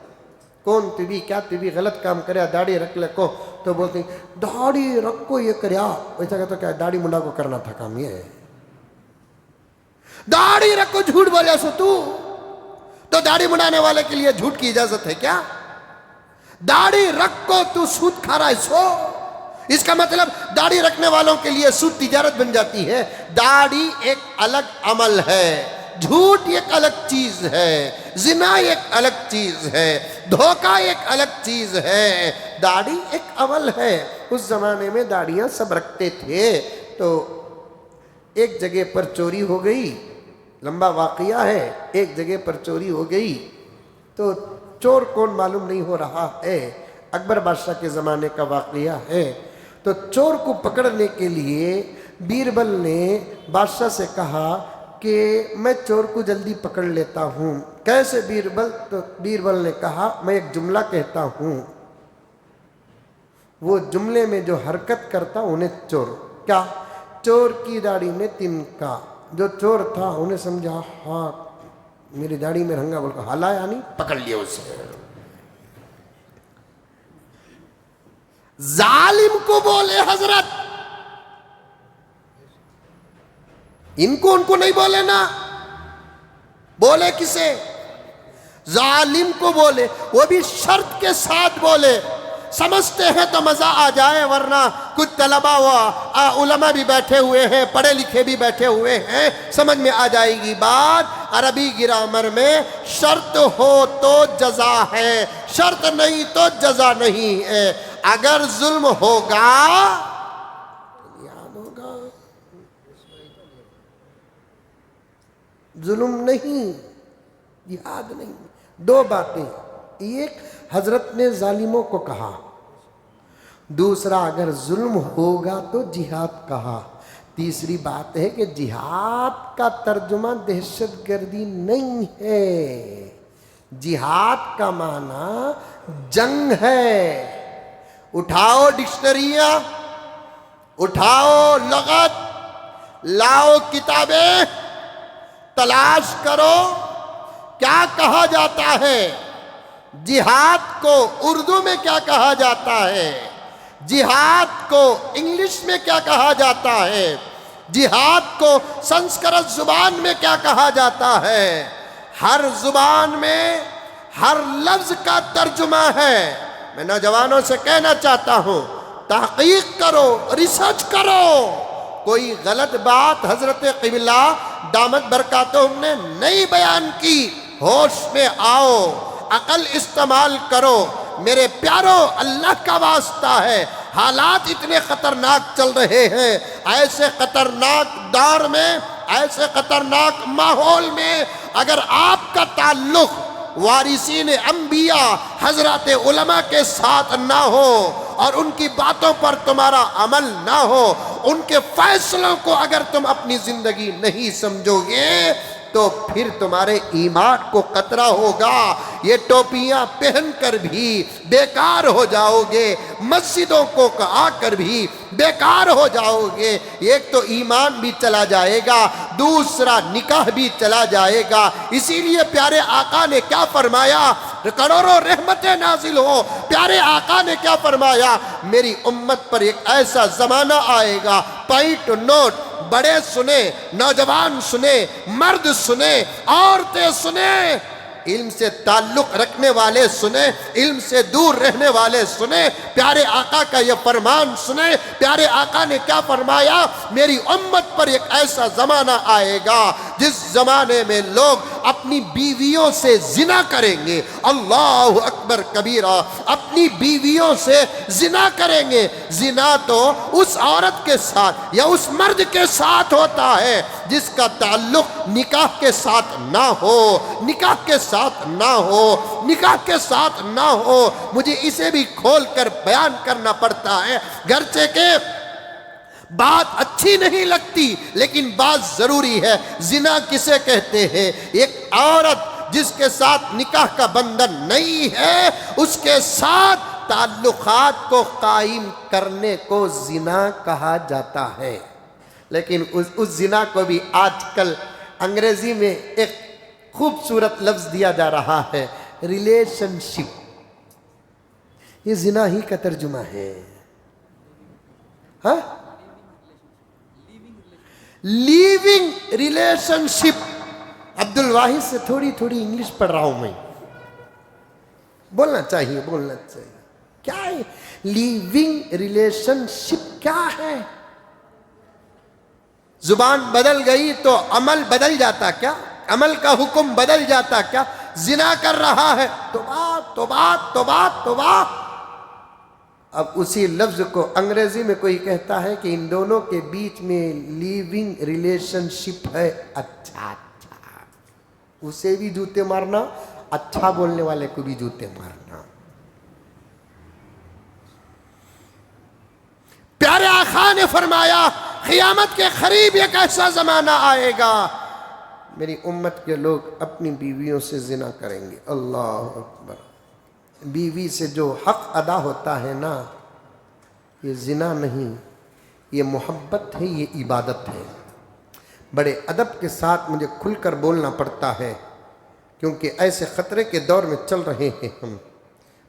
کون تو بھی کیا تو بھی غلط کام کرے داڑھی رکھ لے کو تو بولتے ہیں داڑھی رکھو یہ کریا. ویسا کہتا کیا داڑھی منڈا کو کرنا تھا کام. یہ ہے داڑھی رکھو جھوٹ بولے سو تو داڑھی منڈانے والے کے لیے جھوٹ کی اجازت ہے کیا؟ داڑھی رکھو تو سود کھا رہا ہے سو. اس کا مطلب داڑھی رکھنے والوں کے لیے سود تجارت بن جاتی ہے. داڑھی ایک الگ عمل ہے، جھوٹ ایک الگ چیز ہے، زنا ایک الگ چیز ہے، دھوکہ ایک الگ چیز ہے. داڑھی ایک عمل ہے. اس زمانے میں داڑیاں سب رکھتے تھے. تو ایک جگہ پر چوری ہو گئی، لمبا واقعہ ہے. ایک جگہ پر چوری ہو گئی تو چور کون معلوم نہیں ہو رہا ہے. اکبر بادشاہ کے زمانے کا واقعہ ہے. تو چور کو پکڑنے کے لیے بیربل نے بادشاہ سے کہا کہ میں چور کو جلدی پکڑ لیتا ہوں. کیسے بیربل؟ تو بیربل نے کہا میں ایک جملہ کہتا ہوں، وہ جملے میں جو حرکت کرتا انہیں چور. کیا؟ چور کی داڑھی میں تنکا. جو چور تھا انہیں سمجھا ہاں میری داڑھی میں رنگا، بول کر ہلایا نہیں، پکڑ لیا اسے. ظالم کو بولے حضرت، ان کو نہیں بولے نا. بولے کسے؟ ظالم کو بولے، وہ بھی شرط کے ساتھ بولے. سمجھتے ہیں تو مزہ آ جائے، ورنہ کچھ طلباء و علماء بھی بیٹھے ہوئے ہیں، پڑھے لکھے بھی بیٹھے ہوئے ہیں، سمجھ میں آ جائے گی بات. عربی گرامر میں شرط ہو تو جزا ہے، شرط نہیں تو جزا نہیں ہے. اگر ظلم ہوگا یاد ہوگا، ظلم نہیں یاد نہیں. دو باتیں، ایک حضرت نے ظالموں کو کہا، دوسرا اگر ظلم ہوگا تو جہاد کہا. تیسری بات ہے کہ جہاد کا ترجمہ دہشت گردی نہیں ہے، جہاد کا معنی جنگ ہے. اٹھاؤ ڈکشنریاں، اٹھاؤ لغت، لاؤ کتابیں، تلاش کرو کیا کہا جاتا ہے. جہاد کو اردو میں کیا کہا جاتا ہے، جہاد کو انگلش میں کیا کہا جاتا ہے، جہاد کو سنسکرت زبان میں کیا کہا جاتا ہے. ہر زبان میں ہر لفظ کا ترجمہ ہے. میں نوجوانوں سے کہنا چاہتا ہوں تحقیق کرو، ریسرچ کرو. کوئی غلط بات حضرت قبلہ دامت برکاتہم نے نہیں بیان کی. ہوش میں آؤ، عقل استعمال کرو. میرے پیارو، اللہ کا واسطہ ہے، حالات اتنے خطرناک چل رہے ہیں. ایسے خطرناک دور میں، ایسے خطرناک ماحول میں اگر آپ کا تعلق وارثین انبیاء حضرات علماء کے ساتھ نہ ہو اور ان کی باتوں پر تمہارا عمل نہ ہو، ان کے فیصلوں کو اگر تم اپنی زندگی نہیں سمجھو گے تو پھر تمہارے ایمان کو خطرہ ہوگا. یہ ٹوپیاں پہن کر بھی بیکار ہو جاؤ گے, مسجدوں کو آ کر بھی بیکار ہو جاؤ گے. ایک تو ایمان بھی چلا جائے گا, دوسرا نکاح بھی چلا جائے گا. اسی لیے پیارے آقا نے کیا فرمایا, کروڑوں رحمتیں نازل ہو, پیارے آقا نے کیا فرمایا, میری امت پر ایک ایسا زمانہ آئے گا, پوائنٹ نوٹ, بڑے سنیں, نوجوان سنیں, مرد سنیں, عورتیں سنیں, علم سے تعلق رکھنے والے سنیں, علم سے دور رہنے والے سنیں, پیارے آقا کا یہ فرمان سنیں. پیارے آقا نے کیا فرمایا, میری امت پر ایک ایسا زمانہ آئے گا جس زمانے میں لوگ اپنی بیویوں سے زنا کریں گے. اللہ اکبر کبیرہ, اپنی بیویوں سے زنا کریں گے. زنا تو اس عورت کے ساتھ یا اس مرد کے ساتھ ہوتا ہے جس کا تعلق نکاح کے ساتھ نہ ہو, نکاح کے ساتھ نہ ہو, نکاح کے ساتھ نہ ہو. مجھے اسے بھی کھول کر بیان کرنا پڑتا ہے, گرچہ کہ بات اچھی نہیں لگتی لیکن بات ضروری ہے. زنا کسے کہتے ہیں؟ ایک عورت جس کے ساتھ نکاح کا بندھن نہیں ہے, اس کے ساتھ تعلقات کو قائم کرنے کو زنا کہا جاتا ہے. لیکن اس زنا کو بھی آج کل انگریزی میں ایک خوبصورت لفظ دیا جا رہا ہے, ریلیشن شپ. یہ زنا ہی کا ترجمہ ہے. ہاں, لیونگ ریلیشن شپ. عبد الواحد سے تھوڑی تھوڑی انگلش پڑھ رہا ہوں میں, بولنا چاہیے, بولنا چاہیے. کیا ہے لیونگ ریلیشن شپ؟ کیا ہے؟ زبان بدل گئی تو عمل بدل جاتا کیا؟ عمل کا حکم بدل جاتا کیا؟ زنا کر رہا ہے, توبہ توبہ توبہ توبہ. اب اسی لفظ کو انگریزی میں کوئی کہتا ہے کہ ان دونوں کے بیچ میں لیونگ ریلیشن شپ ہے. اچھا اچھا, اسے بھی جوتے مارنا, اچھا بولنے والے کو بھی جوتے مارنا. پیارے آقا نے فرمایا قیامت کے قریب ایک ایسا زمانہ آئے گا, میری امت کے لوگ اپنی بیویوں سے زنا کریں گے. اللہ اکبر. بیوی سے جو حق ادا ہوتا ہے نا, یہ زنا نہیں, یہ محبت ہے, یہ عبادت ہے. بڑے ادب کے ساتھ مجھے کھل کر بولنا پڑتا ہے کیونکہ ایسے خطرے کے دور میں چل رہے ہیں ہم.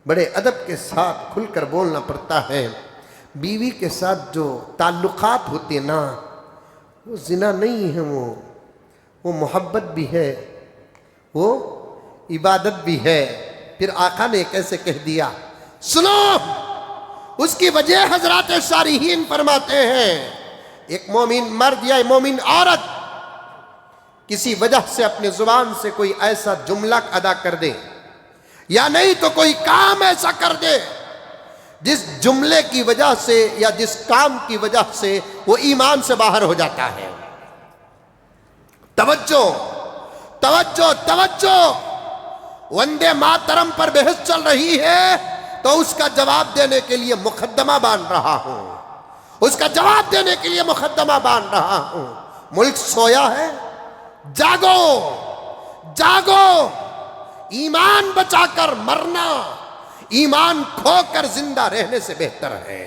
بڑے ادب کے ساتھ کھل کر بولنا پڑتا ہے. بیوی کے ساتھ جو تعلقات ہوتے نا, وہ زنا نہیں ہے, وہ محبت بھی ہے, وہ عبادت بھی ہے. پھر آقا نے کیسے کہہ دیا, سنو, اس کی وجہ حضرات شارحین فرماتے ہیں, ایک مومن مرد یا مومن عورت کسی وجہ سے اپنے زبان سے کوئی ایسا جملہ ادا کر دے یا نہیں تو کوئی کام ایسا کر دے جس جملے کی وجہ سے یا جس کام کی وجہ سے وہ ایمان سے باہر ہو جاتا ہے. توجہ توجہ توجہ. وندے ماترم پر بحث چل رہی ہے تو اس کا جواب دینے کے لیے مقدمہ باندھ رہا ہوں, اس کا جواب دینے کے لیے مقدمہ باندھ رہا ہوں. ملک سویا ہے, جاگو جاگو. ایمان بچا کر مرنا ایمان کھو کر زندہ رہنے سے بہتر ہے.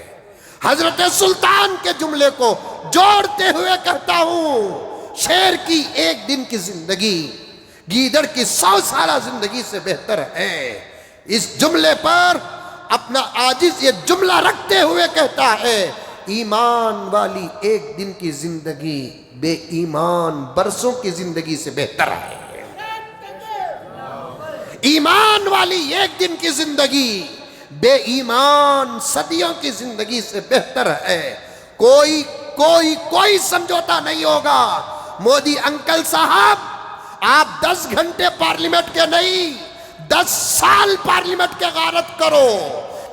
حضرت سلطان کے جملے کو جوڑتے ہوئے کہتا ہوں, شیر کی ایک دن کی زندگی گیدڑ کی 100 سالہ زندگی سے بہتر ہے. اس جملے پر اپنا عاجز یہ جملہ رکھتے ہوئے کہتا ہے, ایمان والی ایک دن کی زندگی بے ایمان برسوں کی زندگی سے بہتر ہے. ایمان والی ایک دن کی زندگی بے ایمان صدیوں کی زندگی سے بہتر ہے. کوئی کوئی کوئی سمجھوتا نہیں ہوگا. مودی انکل صاحب, آپ 10 گھنٹے پارلیمنٹ کے نہیں, 10 سال پارلیمنٹ کے غارت کرو.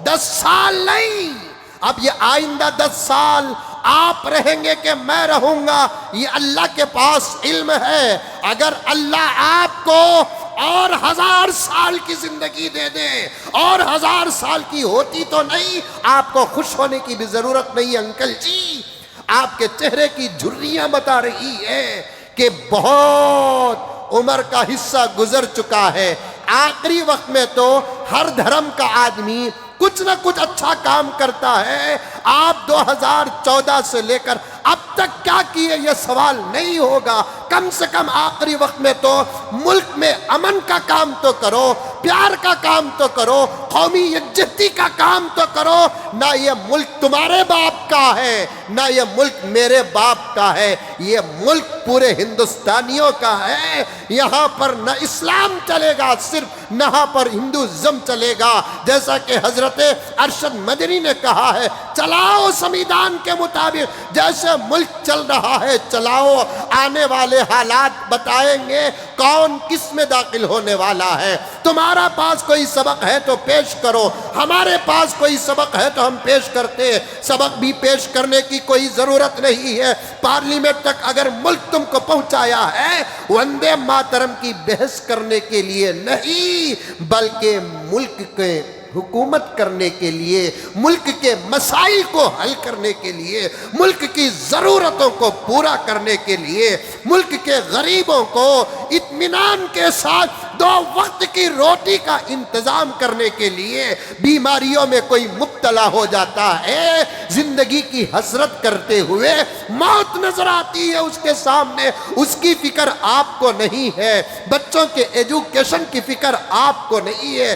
10 سال نہیں, اب یہ آئندہ 10 سال آپ رہیں گے کہ میں رہوں گا, یہ اللہ کے پاس علم ہے. اگر اللہ آپ کو اور 1000 سال کی زندگی دے دے, اور 1000 سال کی ہوتی تو نہیں, آپ کو خوش ہونے کی بھی ضرورت نہیں. انکل جی, آپ کے چہرے کی جھریاں بتا رہی ہے کہ بہت عمر کا حصہ گزر چکا ہے. آخری وقت میں تو ہر دھرم کا آدمی کچھ نہ کچھ اچھا کام کرتا ہے. آپ 2014 سے لے کر اب تک کیا کیے یہ سوال نہیں ہوگا. کم سے کم آخری وقت میں تو ملک میں امن کا کام تو کرو, پیار کا کام تو کرو, قومی یکجہتی کا کام تو کرو. نہ یہ ملک تمہارے باپ کا ہے, نہ یہ ملک میرے باپ کا ہے, یہ ملک پورے ہندوستانیوں کا ہے. یہاں پر نہ اسلام چلے گا صرف, نہ پر ہندوازم چلے گا. جیسا کہ حضرت ارشد مدنی نے کہا ہے, چلاؤ سمویدھان کے مطابق, جیسے ملک چل رہا ہے چلاؤ. آنے والے حالات بتائیں گے کون کس میں داخل ہونے والا ہے. تمہارا پاس کوئی سبق ہے تو پیش کرو, ہمارے پاس کوئی سبق ہے تو ہم پیش کرتے. سبق بھی پیش کرنے کی کوئی ضرورت نہیں ہے. پارلیمنٹ تک اگر ملک تم کو پہنچایا ہے, وندے ماترم کی بحث کرنے کے لیے نہیں, بلکہ ملک کے حکومت کرنے کے لیے, ملک کے مسائل کو حل کرنے کے لیے, ملک کی ضرورتوں کو پورا کرنے کے لیے, ملک کے غریبوں کو اطمینان کے ساتھ 2 وقت کی روٹی کا انتظام کرنے کے لیے. بیماریوں میں کوئی مبتلا ہو جاتا ہے, زندگی کی حسرت کرتے ہوئے موت نظر آتی ہے اس کے سامنے, اس کی فکر آپ کو نہیں ہے. بچوں کے ایجوکیشن کی فکر آپ کو نہیں ہے.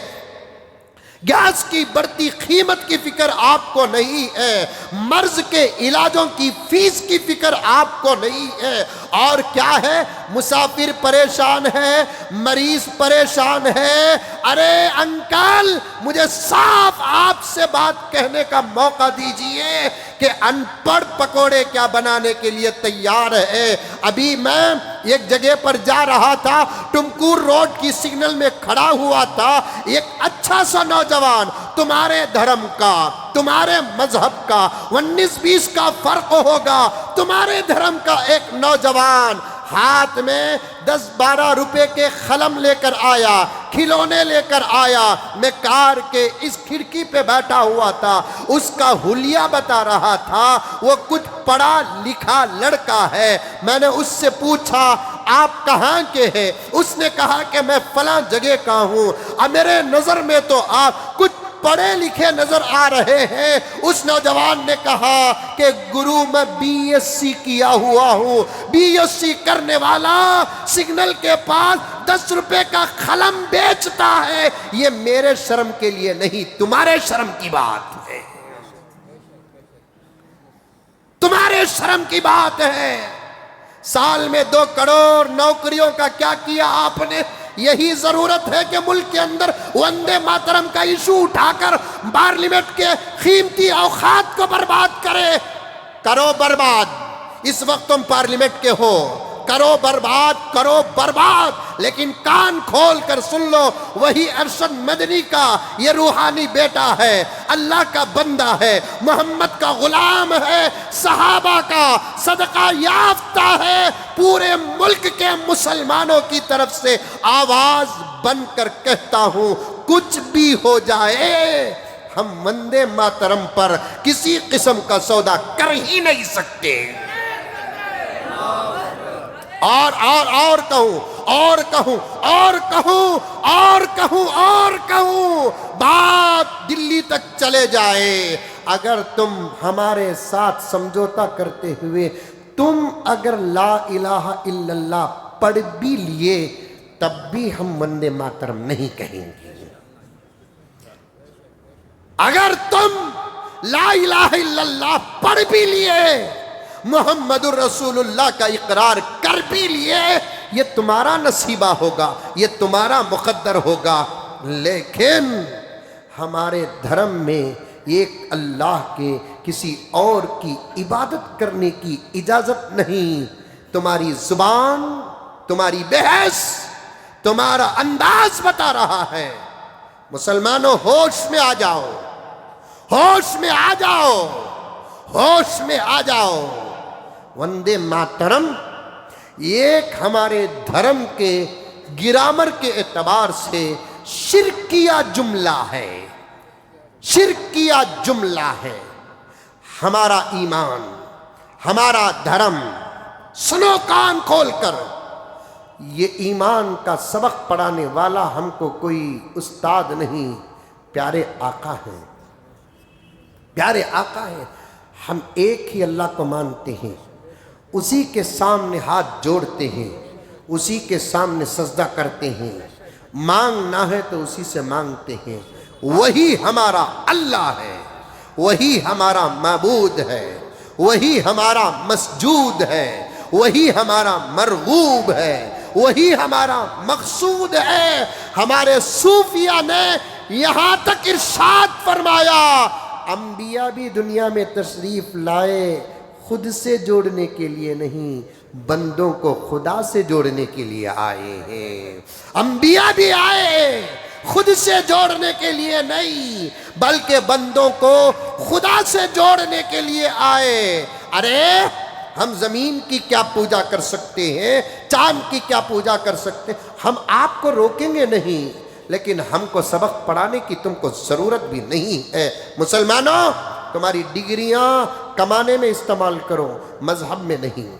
گیس کی بڑھتی قیمت کی فکر آپ کو نہیں ہے. مرض کے علاجوں کی فیس کی فکر آپ کو نہیں ہے. اور کیا ہے, مسافر پریشان ہے, مریض پریشان ہے. ارے انکل, مجھے صاف آپ سے بات کہنے کا موقع دیجئے کہ ان پڑھ پکوڑے کیا بنانے کے لیے تیار ہے. ابھی میں ایک جگہ پر جا رہا تھا, ٹمکور روڈ کی سگنل میں کھڑا ہوا تھا. ایک اچھا سا نوجوان, تمہارے دھرم کا, تمہارے مذہب کا 19-20 کا فرق ہوگا, تمہارے دھرم کا ایک نوجوان ہاتھ میں 10-12 روپے کے قلم لے کر آیا, کھلونے لے کر آیا. میں کار کے اس کھڑکی پہ بیٹھا ہوا تھا, اس کا حلیہ بتا رہا تھا. وہ کچھ پڑھا لکھا لڑکا ہے. میں نے اس سے پوچھا آپ کہاں کے ہیں؟ اس نے کہا کہ میں فلاں جگہ کا ہوں. اب میرے نظر میں تو آپ کچھ پڑھے لکھے نظر آ رہے ہیں. اس نوجوان نے کہا کہ گرو میں BSc کیا ہوا ہوں. BSc کرنے والا سگنل کے پاس 10 روپے کا قلم بیچتا ہے. یہ میرے شرم کے لیے نہیں, تمہارے شرم کی بات ہے, تمہارے شرم کی بات ہے. سال میں 2 کروڑ نوکریوں کا کیا کیا آپ نے؟ یہی ضرورت ہے کہ ملک کے اندر وندے ماترم کا ایشو اٹھا کر پارلیمنٹ کے قیمتی اوقات کو برباد کرے. کرو برباد, اس وقت تم پارلیمنٹ کے ہو, کرو برباد, کرو برباد, لیکن کان کھول کر سن لو, وہی ارشد مدنی کا یہ روحانی بیٹا ہے, اللہ کا بندہ ہے, محمد کا غلام ہے, صحابہ کا صدقہ یافتہ ہے. پورے ملک کے مسلمانوں کی طرف سے آواز بن کر کہتا ہوں, کچھ بھی ہو جائے ہم وندے ماترم پر کسی قسم کا سودا کر ہی نہیں سکتے. اور کہوں بات دلی تک چلے جائے. اگر تم ہمارے ساتھ سمجھوتا کرتے ہوئے تم اگر لا الہ الا اللہ پڑھ بھی لیے, تب بھی ہم وندے ماترم نہیں کہیں گے. اگر تم لا الہ الا اللہ پڑھ بھی لیے, محمد الرسول اللہ کا اقرار کر بھی لیے, یہ تمہارا نصیبہ ہوگا, یہ تمہارا مقدر ہوگا. لیکن ہمارے دھرم میں ایک اللہ کے کسی اور کی عبادت کرنے کی اجازت نہیں. تمہاری زبان, تمہاری بحث, تمہارا انداز بتا رہا ہے. مسلمانوں ہوش میں آ جاؤ, ہوش میں آ جاؤ, ہوش میں آ جاؤ. وندے ماترم ایک ہمارے دھرم کے گرامر کے اعتبار سے شرکیہ جملہ ہے, شرکیہ جملہ ہے. ہمارا ایمان, ہمارا دھرم, سنو کان کھول کر, یہ ایمان کا سبق پڑھانے والا ہم کو کوئی استاد نہیں، پیارے آقا ہیں، پیارے آقا ہیں۔ ہم ایک ہی اللہ کو مانتے ہیں، اسی کے سامنے ہاتھ جوڑتے ہیں، اسی کے سامنے سجدہ کرتے ہیں، مانگنا ہے تو اسی سے مانگتے ہیں۔ وہی ہمارا اللہ ہے، وہی ہمارا معبود ہے، وہی ہمارا مسجود ہے، وہی ہمارا مرغوب ہے، وہی ہمارا مقصود ہے۔ ہمارے صوفیہ نے یہاں تک ارشاد فرمایا، انبیاء بھی دنیا میں تشریف لائے خود سے جوڑنے کے لیے نہیں، بندوں کو خدا سے جوڑنے کے لیے آئے ہیں۔ انبیاء بھی آئے خود سے جوڑنے کے لیے نہیں، بلکہ بندوں کو خدا سے جوڑنے کے لیے آئے۔ ارے ہم زمین کی کیا پوجا کر سکتے ہیں، چاند کی کیا پوجا کر سکتے ہیں، ہم آپ کو روکیں گے نہیں، لیکن ہم کو سبق پڑھانے کی تم کو ضرورت بھی نہیں ہے۔ مسلمانوں، تمہاری ڈگریاں کمانے میں استعمال کرو، مذہب میں نہیں۔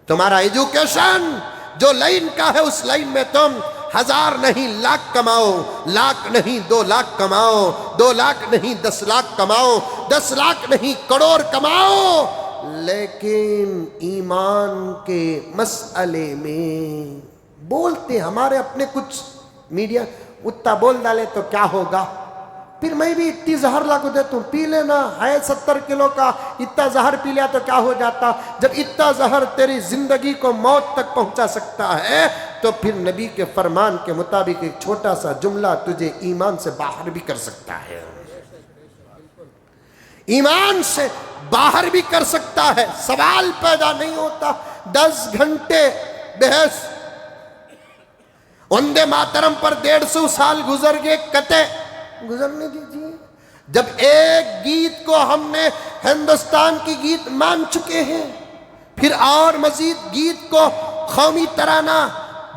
تمہارا ایجوکیشن جو لائن کا ہے اس لائن میں تم 1000 نہیں لاکھ کماؤ، لاکھ نہیں 2 لاکھ کماؤ، 2 لاکھ نہیں 10 لاکھ کماؤ، 10 لاکھ نہیں کروڑ کماؤ، لیکن ایمان کے مسئلے میں بولتے ہمارے اپنے کچھ میڈیا اتنا بول ڈالے تو کیا ہوگا، پھر میں بھی اتنی زہر لا کو دیتا ہوں، پی لینا ہے 70 کلو کا، اتنا زہر پی لیا تو کیا ہو جاتا۔ جب اتنا زہر تیری زندگی کو موت تک پہنچا سکتا ہے تو پھر نبی کے فرمان کے مطابق ایک چھوٹا سا جملہ تجھے ایمان سے باہر بھی کر سکتا ہے، ایمان سے باہر بھی کر سکتا ہے۔ سوال پیدا نہیں ہوتا 10 گھنٹے بحث، وندے ماترم پر 150 سال گزر گئے، کتے گزرنے دیجیے۔ جب ایک گیت کو ہم نے ہندوستان کی گیت مان چکے ہیں، پھر اور مزید گیت کو قومی ترانہ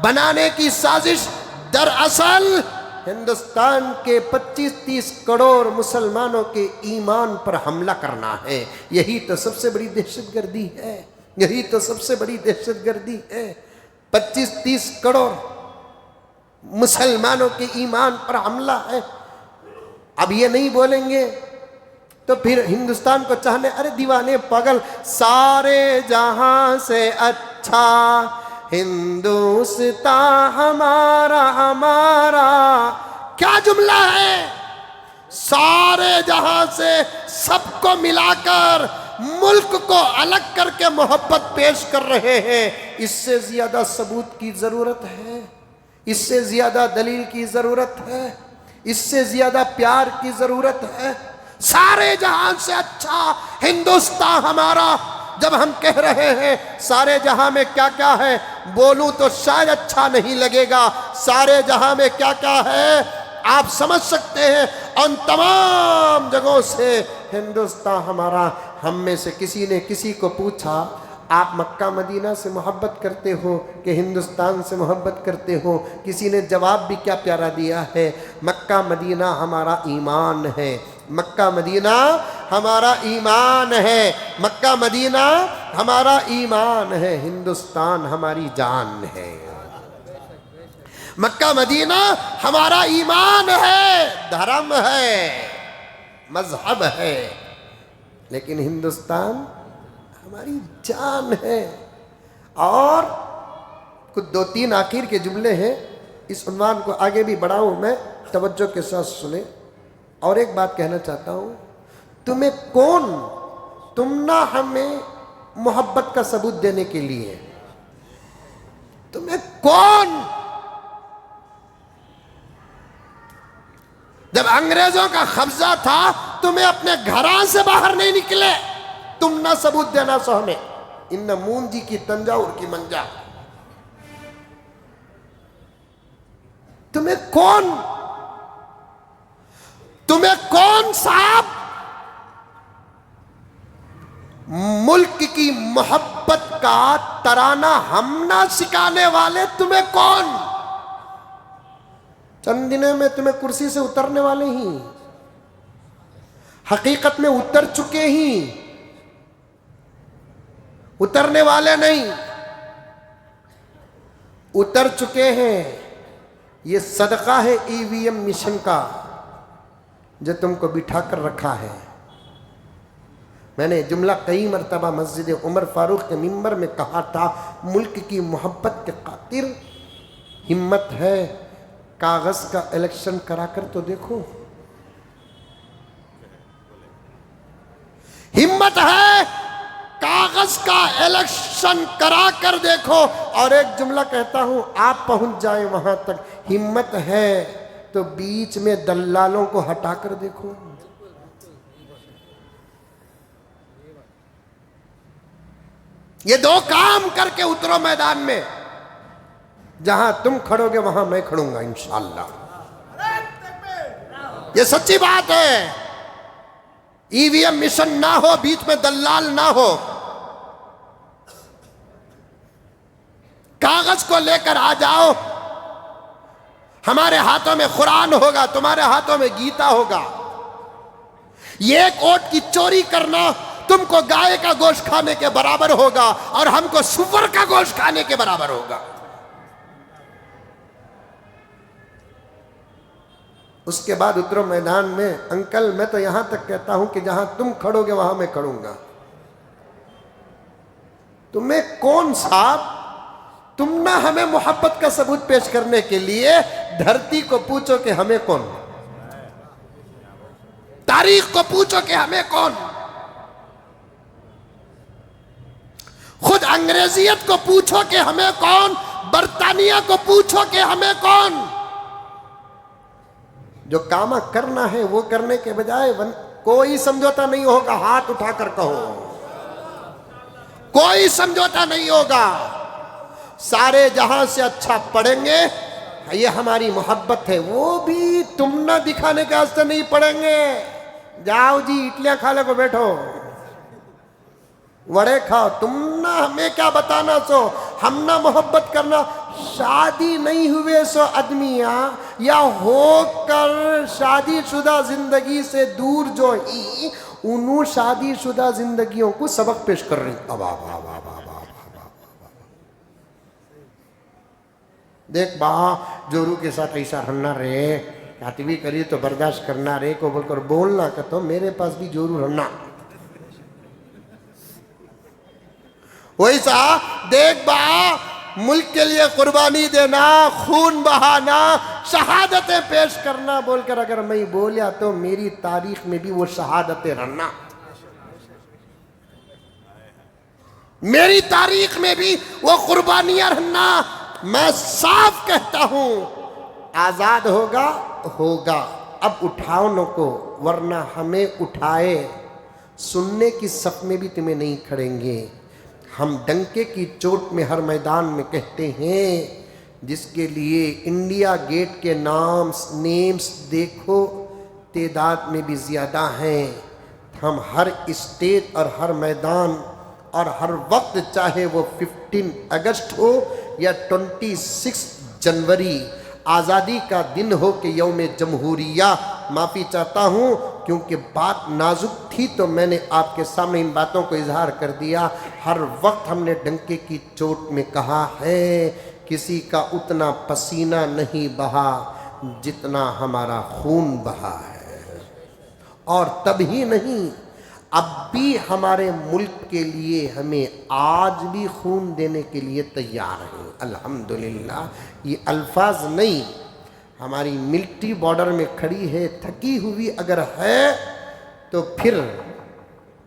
بنانے کی سازش، دراصل ہندوستان کے 25-30 کروڑ مسلمانوں کے ایمان پر حملہ کرنا ہے۔ یہی تو سب سے بڑی دہشت گردی ہے، یہی تو سب سے بڑی دہشت گردی ہے۔ 25-30 کروڑ مسلمانوں کے ایمان پر حملہ ہے۔ اب یہ نہیں بولیں گے تو پھر ہندوستان کو چاہنے، ارے دیوانے پاگل، سارے جہاں سے اچھا ہندوستان ہمارا ہمارا، کیا جملہ ہے، سارے جہاں سے سب کو ملا کر ملک کو الگ کر کے محبت پیش کر رہے ہیں۔ اس سے زیادہ ثبوت کی ضرورت ہے، اس سے زیادہ دلیل کی ضرورت ہے، اس سے زیادہ پیار کی ضرورت ہے۔ سارے جہان سے اچھا ہندوستان ہمارا، جب ہم کہہ رہے ہیں سارے جہاں میں کیا کیا ہے، بولوں تو شاید اچھا نہیں لگے گا، سارے جہاں میں کیا کیا ہے آپ سمجھ سکتے ہیں۔ ان تمام جگہوں سے ہندوستان ہمارا۔ ہم میں سے کسی نے کسی کو پوچھا، آپ مکہ مدینہ سے محبت کرتے ہو کہ ہندوستان سے محبت کرتے ہو؟ کسی نے جواب بھی کیا پیارا دیا ہے، مکہ مدینہ ہمارا ایمان ہے، مکہ مدینہ ہمارا ایمان ہے، مکہ مدینہ ہمارا ایمان ہے، ہندوستان ہماری جان ہے۔ مکہ مدینہ ہمارا ایمان ہے، دھرم ہے، مذہب ہے، لیکن ہندوستان ہماری جان ہے۔ اور کچھ 2-3 آخر کے جملے ہیں، اس عنوان کو آگے بھی بڑھاؤں میں، توجہ کے ساتھ سنیں۔ اور ایک بات کہنا چاہتا ہوں، تمہیں کون، تم نہ ہمیں محبت کا ثبوت دینے کے لیے، تمہیں کون، جب انگریزوں کا قبضہ تھا تمہیں اپنے گھراں سے باہر نہیں نکلے، تم نہ ثبوت دینا سو ہمیں، ان مونجی کی تنجاور کی منجا، تمہیں کون صاحب ملک کی محبت کا ترانہ ہم نہ سکھانے والے، تمہیں کون، چند دنوں میں تمہیں کرسی سے اترنے والے ہی، حقیقت میں اتر چکے ہی، اترنے والے نہیں۔ اتر چکے ہیں. یہ صدقہ ہے EVM مشن کا جو تم کو بٹھا کر رکھا ہے. میں نے جملہ کئی مرتبہ مسجد عمر فاروق کے منبر میں کہا تھا، ملک کی محبت کے خاطر ہمت ہے کاغذ کا الیکشن کرا کر تو دیکھو. ہمت ہے کاغذ کا الیکشن کرا کر دیکھو. اور ایک جملہ کہتا ہوں، آپ پہنچ جائیں وہاں تک. ہمت ہے تو بیچ میں دلالوں کو ہٹا کر دیکھو. یہ دو کام کر کے اترو میدان میں. جہاں تم کھڑو گے وہاں میں کھڑوں گا انشاءاللہ. یہ سچی بات ہے. EVM مشن نہ ہو، بیچ میں دلال نہ ہو. کاغذ کو لے کر آ جاؤ. ہمارے ہاتھوں میں قرآن ہوگا، تمہارے ہاتھوں میں گیتا ہوگا. یہ ایک ووٹ کی چوری کرنا تم کو گائے کا گوشت کھانے کے برابر ہوگا اور ہم کو سور کا گوشت کھانے کے برابر ہوگا. اس کے بعد اترو میدان میں. انکل میں تو یہاں تک کہتا ہوں کہ جہاں تم کھڑو گے وہاں میں کھڑوں گا. تمہیں کون صاحب؟ تم نہ ہمیں محبت کا ثبوت پیش کرنے کے لیے دھرتی کو پوچھو کہ ہمیں کون، تاریخ کو پوچھو کہ ہمیں کون، خود انگریزیت کو پوچھو کہ ہمیں کون، برطانیہ کو پوچھو کہ ہمیں کون. جو کام کرنا ہے وہ کرنے کے بجائے کوئی سمجھوتا نہیں ہوگا. ہاتھ اٹھا کر کہو کوئی سمجھوتا نہیں ہوگا. سارے جہاں سے اچھا پڑھیں گے. یہ ہماری محبت ہے. وہ بھی تم نہ دکھانے کے واسطے نہیں پڑھیں گے. جاؤ جی اٹلیاں کھا لے کو بیٹھو، وڑے کھاؤ. تم نہ ہمیں کیا بتانا سو، ہم نہ محبت کرنا. شادی نہیں ہوئے سو آدمیاں یا ہو کر شادی شدہ زندگی سے دور جو ہی انہوں شادی شدہ زندگیوں کو سبق پیش کر رہی. دیکھ با جورو کے ساتھ ایسا رہنا رہے، کاتبی کری تو برداشت کرنا رہے کو بول کر بولنا کہ تو میرے پاس بھی جورو رہنا. ویسا دیکھ با ملک کے لیے قربانی دینا، خون بہانا، شہادتیں پیش کرنا بول کر اگر میں بولیا تو میری تاریخ میں بھی وہ شہادتیں رہنا، میری تاریخ میں بھی وہ قربانیاں رہنا. میں صاف کہتا ہوں آزاد ہوگا ہوگا. اب اٹھاؤ نہ کو، ورنہ ہمیں اٹھائے سننے کی صف میں بھی تمہیں نہیں کھڑیں گے. ہم ڈنکے کی چوٹ میں ہر میدان میں کہتے ہیں، جس کے لیے انڈیا گیٹ کے نیمز دیکھو تعداد میں بھی زیادہ ہیں. ہم ہر اسٹیج اور ہر میدان اور ہر وقت، چاہے وہ 15 اگست ہو یا 26 جنوری، آزادی کا دن ہو کہ یوم جمہوریہ. معافی چاہتا ہوں کیونکہ بات نازک تھی تو میں نے آپ کے سامنے ان باتوں کو اظہار کر دیا. ہر وقت ہم نے ڈنکے کی چوٹ میں کہا ہے، کسی کا اتنا پسینہ نہیں بہا جتنا ہمارا خون بہا ہے. اور تب ہی نہیں، اب بھی ہمارے ملک کے لیے ہمیں آج بھی خون دینے کے لیے تیار ہیں. الحمدللہ. یہ الفاظ نہیں، ہماری ملٹری بارڈر میں کھڑی ہے، تھکی ہوئی اگر ہے تو پھر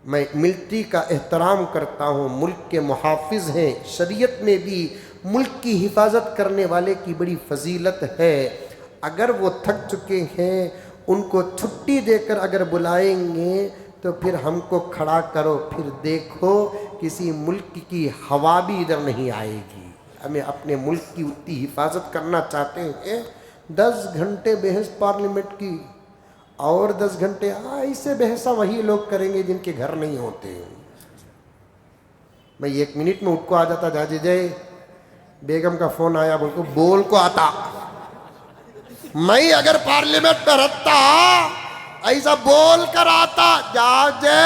میں ملٹری کا احترام کرتا ہوں. ملک کے محافظ ہیں. شریعت میں بھی ملک کی حفاظت کرنے والے کی بڑی فضیلت ہے. اگر وہ تھک چکے ہیں ان کو چھٹی دے کر اگر بلائیں گے تو پھر ہم کو کھڑا کرو، پھر دیکھو کسی ملک کی ہوا بھی ادھر نہیں آئے گی. ہمیں اپنے ملک کی اتنی حفاظت کرنا چاہتے ہیں. 10 گھنٹے بحث پارلیمنٹ کی اور 10 گھنٹے ایسے بحثہ وہی لوگ کریں گے جن کے گھر نہیں ہوتے. میں 1 منٹ میں اٹھ کو آ جاتا، جاجی جے بیگم کا فون آیا بول کو بول کو آتا. میں اگر پارلیمنٹ میں رہتا ایسا بول کر آتا، جاجے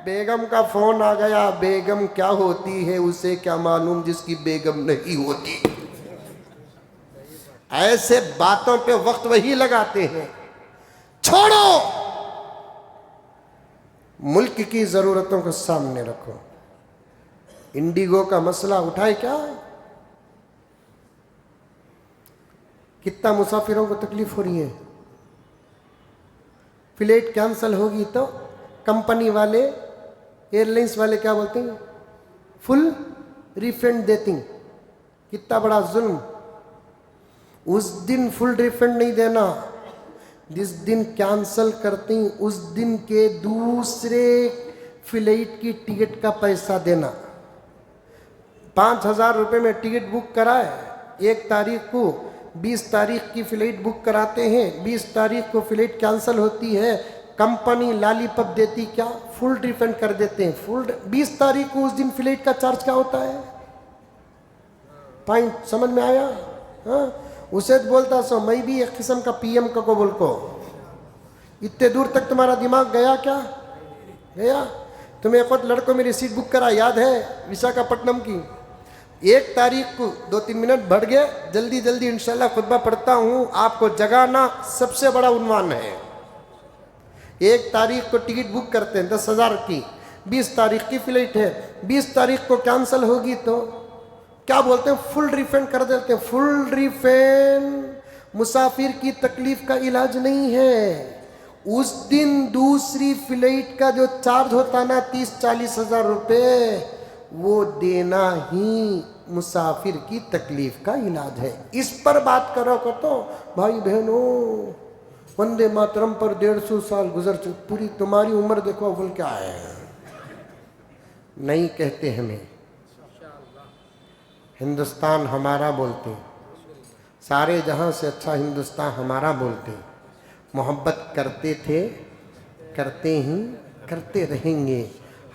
بیگم کا فون آ گیا. بیگم کیا ہوتی ہے اسے کیا معلوم جس کی بیگم نہیں ہوتی. ایسے باتوں پہ وقت وہی لگاتے ہیں. چھوڑو، ملک کی ضرورتوں کو سامنے رکھو. انڈیگو کا مسئلہ اٹھائے کیا؟ کتنا مسافروں کو تکلیف ہو رہی ہے. فلائٹ کینسل ہوگی تو کمپنی والے، ایئر لائنس والے کیا بولتے ہیں؟ فل ریفنڈ دیتے ہیں. کتنا بڑا ظلم. اس دن فل ریفنڈ نہیں دینا، جس دن کینسل کرتے ہیں اس دن کے دوسرے فلائٹ کی ٹکٹ کا پیسہ دینا. 5,000 روپے میں ٹکٹ بک کرائے، 1 تاریخ کو 20 تاریخ کی فلائٹ بک کراتے ہیں، 20 تاریخ کو فلائٹ کینسل ہوتی ہے، کمپنی لالی پپ دیتی کیا؟ فل ریفنڈ کر دیتے ہیں. 20 تاریخ کو اس دن فلائٹ کا چارج کیا ہوتا ہے؟ پوائنٹ سمجھ میں آیا؟ ہاں، اسے بولتا سو میں بھی ایک قسم کا پی ایم کا قبول کو. اتنے دور تک تمہارا دماغ گیا کیا؟ گیا. تمہیں ایک وقت لڑکوں میں ریسیٹ بک کرا، یاد ہے؟ وشاکھاپٹنم کی. 1 تاریخ کو 2-3 منٹ بڑھ گئے، جلدی جلدی انشاءاللہ خطبہ پڑھتا ہوں. آپ کو جگانا سب سے بڑا عنوان ہے. 1 تاریخ کو ٹکٹ بک کرتے ہیں 10,000 کی، 20 تاریخ کی فلائٹ ہے، 20 تاریخ کو کینسل ہوگی تو کیا بولتے ہیں؟ فل ریفنڈ کر دیتے ہیں. فل ریفنڈ مسافر کی تکلیف کا علاج نہیں ہے. اس دن دوسری فلائٹ کا جو چارج ہوتا نا 30-40 ہزار روپے، وہ دینا ہی مسافر کی تکلیف کا علاج ہے. اس پر بات کرو تو بھائی بہنوں، وندے ماترم پر 150 سال گزر چکے، پوری تمہاری عمر دیکھو اول کیا ہے. نہیں کہتے ہمیں ہندوستان ہمارا بولتے، سارے جہاں سے اچھا ہندوستان ہمارا بولتے. محبت کرتے تھے، کرتے ہی کرتے رہیں گے.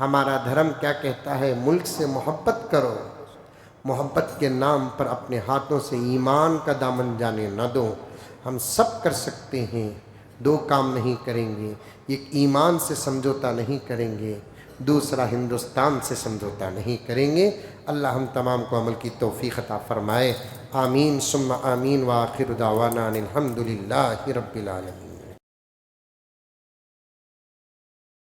ہمارا دھرم کیا کہتا ہے؟ ملک سے محبت کرو، محبت کے نام پر اپنے ہاتھوں سے ایمان کا دامن جانے نہ دو. ہم سب کر سکتے ہیں، 2 کام نہیں کریں گے. ایک ایمان سے سمجھوتا نہیں کریں گے، دوسرا ہندوستان سے سمجھوتا نہیں کریں گے. اللہ ہم تمام کو عمل کی توفیق عطا فرمائے. آمین ثم آمین. وآخر دعوانا ان الحمد للہ رب العالمین.